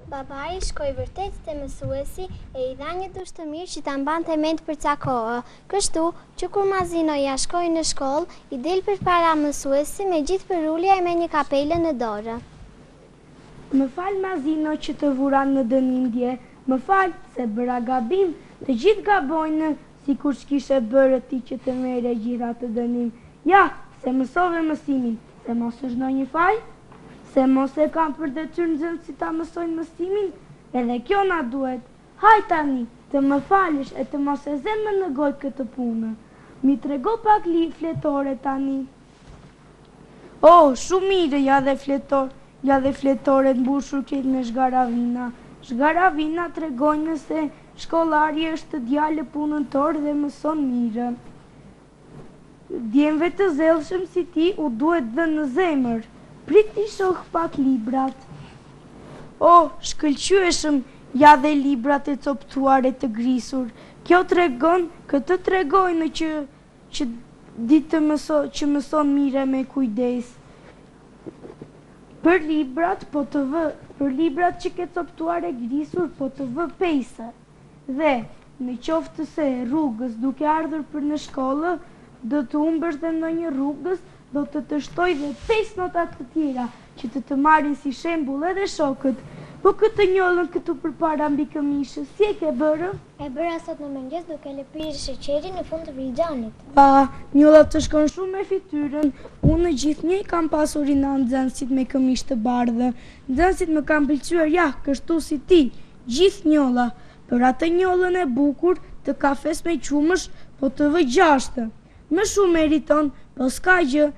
Babai shkoi vërtet te mësuesi e i dha një dush të mirë që ta mbante mend për ca kohë. Kështu që kur Mazinoja shkoi në shkollë, i del përpara mësuesi me gjithë përulja e me një kapele në dorë. Më fal Mazino që të vuran në dënindje, më fal se bëra gabim, të gjithë gabojnë si kur s'kishe bërë ti që të mere gjitha të dënim. Ja, se mësove mësimin, se mos është në një faj, se mos e kam për detyrë nxënësit si ta mësojnë mësimin, edhe kjo na duhet. Haj tani, të më falësh e të mos e zemë në gojë këtë punë. Mi trego pak li fletore tani. Shumë mire, ja dhe fletore të mbushur këtë me zgaravina. Zgaravina tregojnë se shkollari është djalë punëtor dhe mëson mirë. Djemve të zellshëm si ti u duhet dhe në zemër. Priti shoh pak librat. Shkëlqyeshëm, ja dhe librat e coptuare të grisur. Këtë tregojnë që ditë që mëson mire me kujdes. Për librat që ke coptuar e grisur, po të vë pejse. Dhe, në qoftë se rrugës duke ardhur për në shkollë, do të humbësh dhe në një rrugës, do të shtoj dhe 5 notat të tjera, që të marrin si shembull edhe shokët. Po këtë njollën këtu përpara mbi këmishës, si e ke bërë? E bëra sot në mëngjes duke lëpirë sheqerin në fund të filxhanit. Njollat të shkon shumë me fytyrën. Unë gjithnjë kam pasur i në nxënësit me këmishë të bardhë. Nxënësit më kanë pëlqyer, kështu si ti, gjithë njolla. Për atë njollën e bukur të kafes me qumësh, po të vë 6. Më shumë meriton, po s'ka gjë.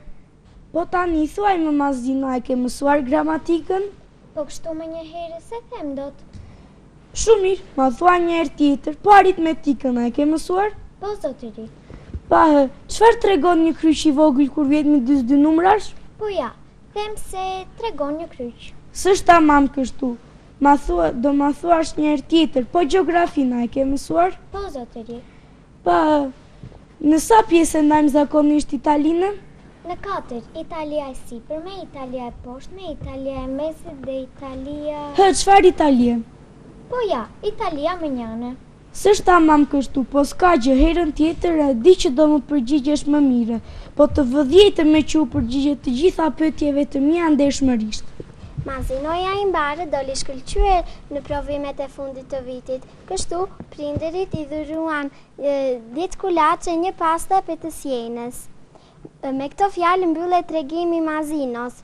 Po tani thuaj më Mazino, e ke mësuar gramatikën? Po kështu më një herë se them dot. Shumë mirë, ma thua një herë tjetër, po aritmetikën e ke mësuar? Po zotëri. Çfarë tregon një kryq i vogël kur vjet me 22 numrash? Po ja, them se tregon një kryq. S'është tamam kështu. Do ma thuash një herë tjetër, po gjeografinë e ke mësuar? Po zotëri. Në sa pjesë ndajmë zakonisht Italinën? Në 4, Italia e sipërme, Italia e poshtme, Italia e mesit dhe Italia... Çfarë Italie? Po ja, Italia mënjane. S'është tamam kështu, po s'ka gjë, herën tjetër e di që do më përgjigjesh më mire, po të vëdhjetër me që u përgjigje të gjitha pyetjeve të mia ndeshmërisht. Mazinoja i mbarë doli shkëlqyer në provimet e fundit të vitit. Kështu, prindërit i dhuruan 10 kulaçe, një pastë për të sjenës. Me këto fjalë mbyllet tregimi Mazinos.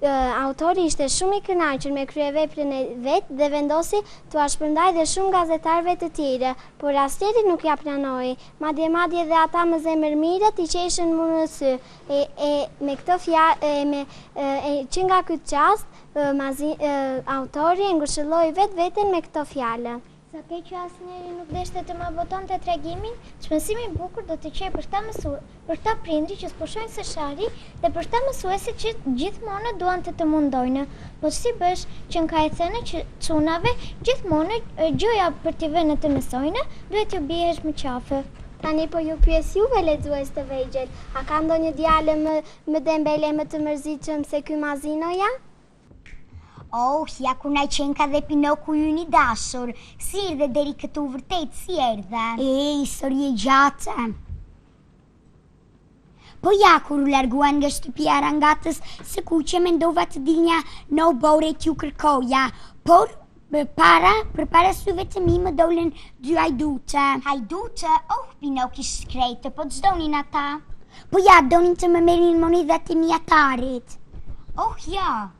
autori ishte shumë i kënaqur me kryeveprën e vet dhe vendosi t'u shpërndajë dhe shumë gazetarëve të tjerë, por asnjëri nuk ja pranoi. Madje dhe ata më zemërmirët i qeshën më në sy. Me këtë fjalë që nga ky çast autori e ngushëlloi veten me këtë fjalë. Sa ke që asnjëri nuk deshte të ma boton të tregimin, çmësimi i bukur do të qej për ta prindri që s'pushojnë së shari dhe për ta mësuesi që gjithmonë duan të mundojnë. Po si bësh që nka e thënë që çunave gjithmonë gjoja për t'i vënë të mësojnë, duhet t'ju biesh më qafë. Tani po ju pyes juve lexues të vegjël, a ka ndonjë djalë më dembele më të mërzitshëm se ky Mazinoja? Oh, ja ku na qenka dhe Pinoku yni dashur, si erdhe deri këtu vërtet, si erdhe? Histori e gjatë. Po ja, kur u larguan nga shtëpia Rangatës, së kuqe mendova të dinja në bore t'ju kërkoja, por përpara syve të mi më dolën 2 hajdute. Hajdute? Oh, Pinoki shkrejtë, po ç'donin ata? Po ja, donin të më merrin monedhat e mjatarit. Oh, ja.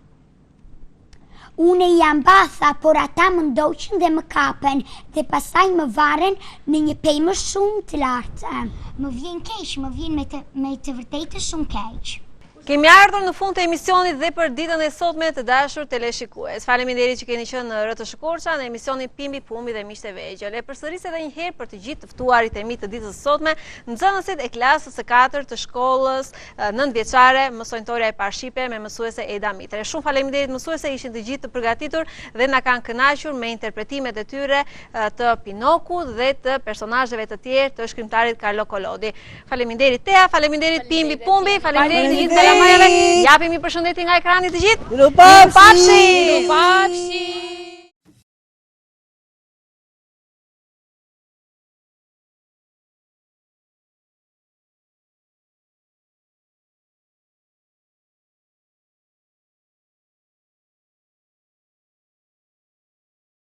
Une jam batha, por ata më ndoqën dhe më kapen dhe pastaj më varen në një pemë shumë të lartë. Më vjen keq, më vjen me të vërtetë shumë keq. Kemi ardhur në fund të emisionit dhe për ditën e sotme të dashur teleshikues. Faleminderit që keni qenë në RTS Korça në emisionin Pimbi Pumbi dhe Miqtë e Vegjël. E përsëris edhe një herë për të gjithë të ftuarit e mi të ditës së sotme, nxënësit e klasës së 4 të shkollës 9 vjeçare, mësojnëtorja e parë shqipe me mësuese Eda Mitre. Shumë faleminderit mësuese, ishin të gjithë të përgatitur dhe na kanë kënaqur me interpretimet e tyre të Pinokut dhe të personazheve të tjerë të shkrimtarit Carlo Collodi. Faleminderit Tea, faleminderit Pimbi Pumbi, faleminderit të gjithë. Japim një përshëndetje nga ekrani të gjithë. Mirupafshi! Mirupafshi!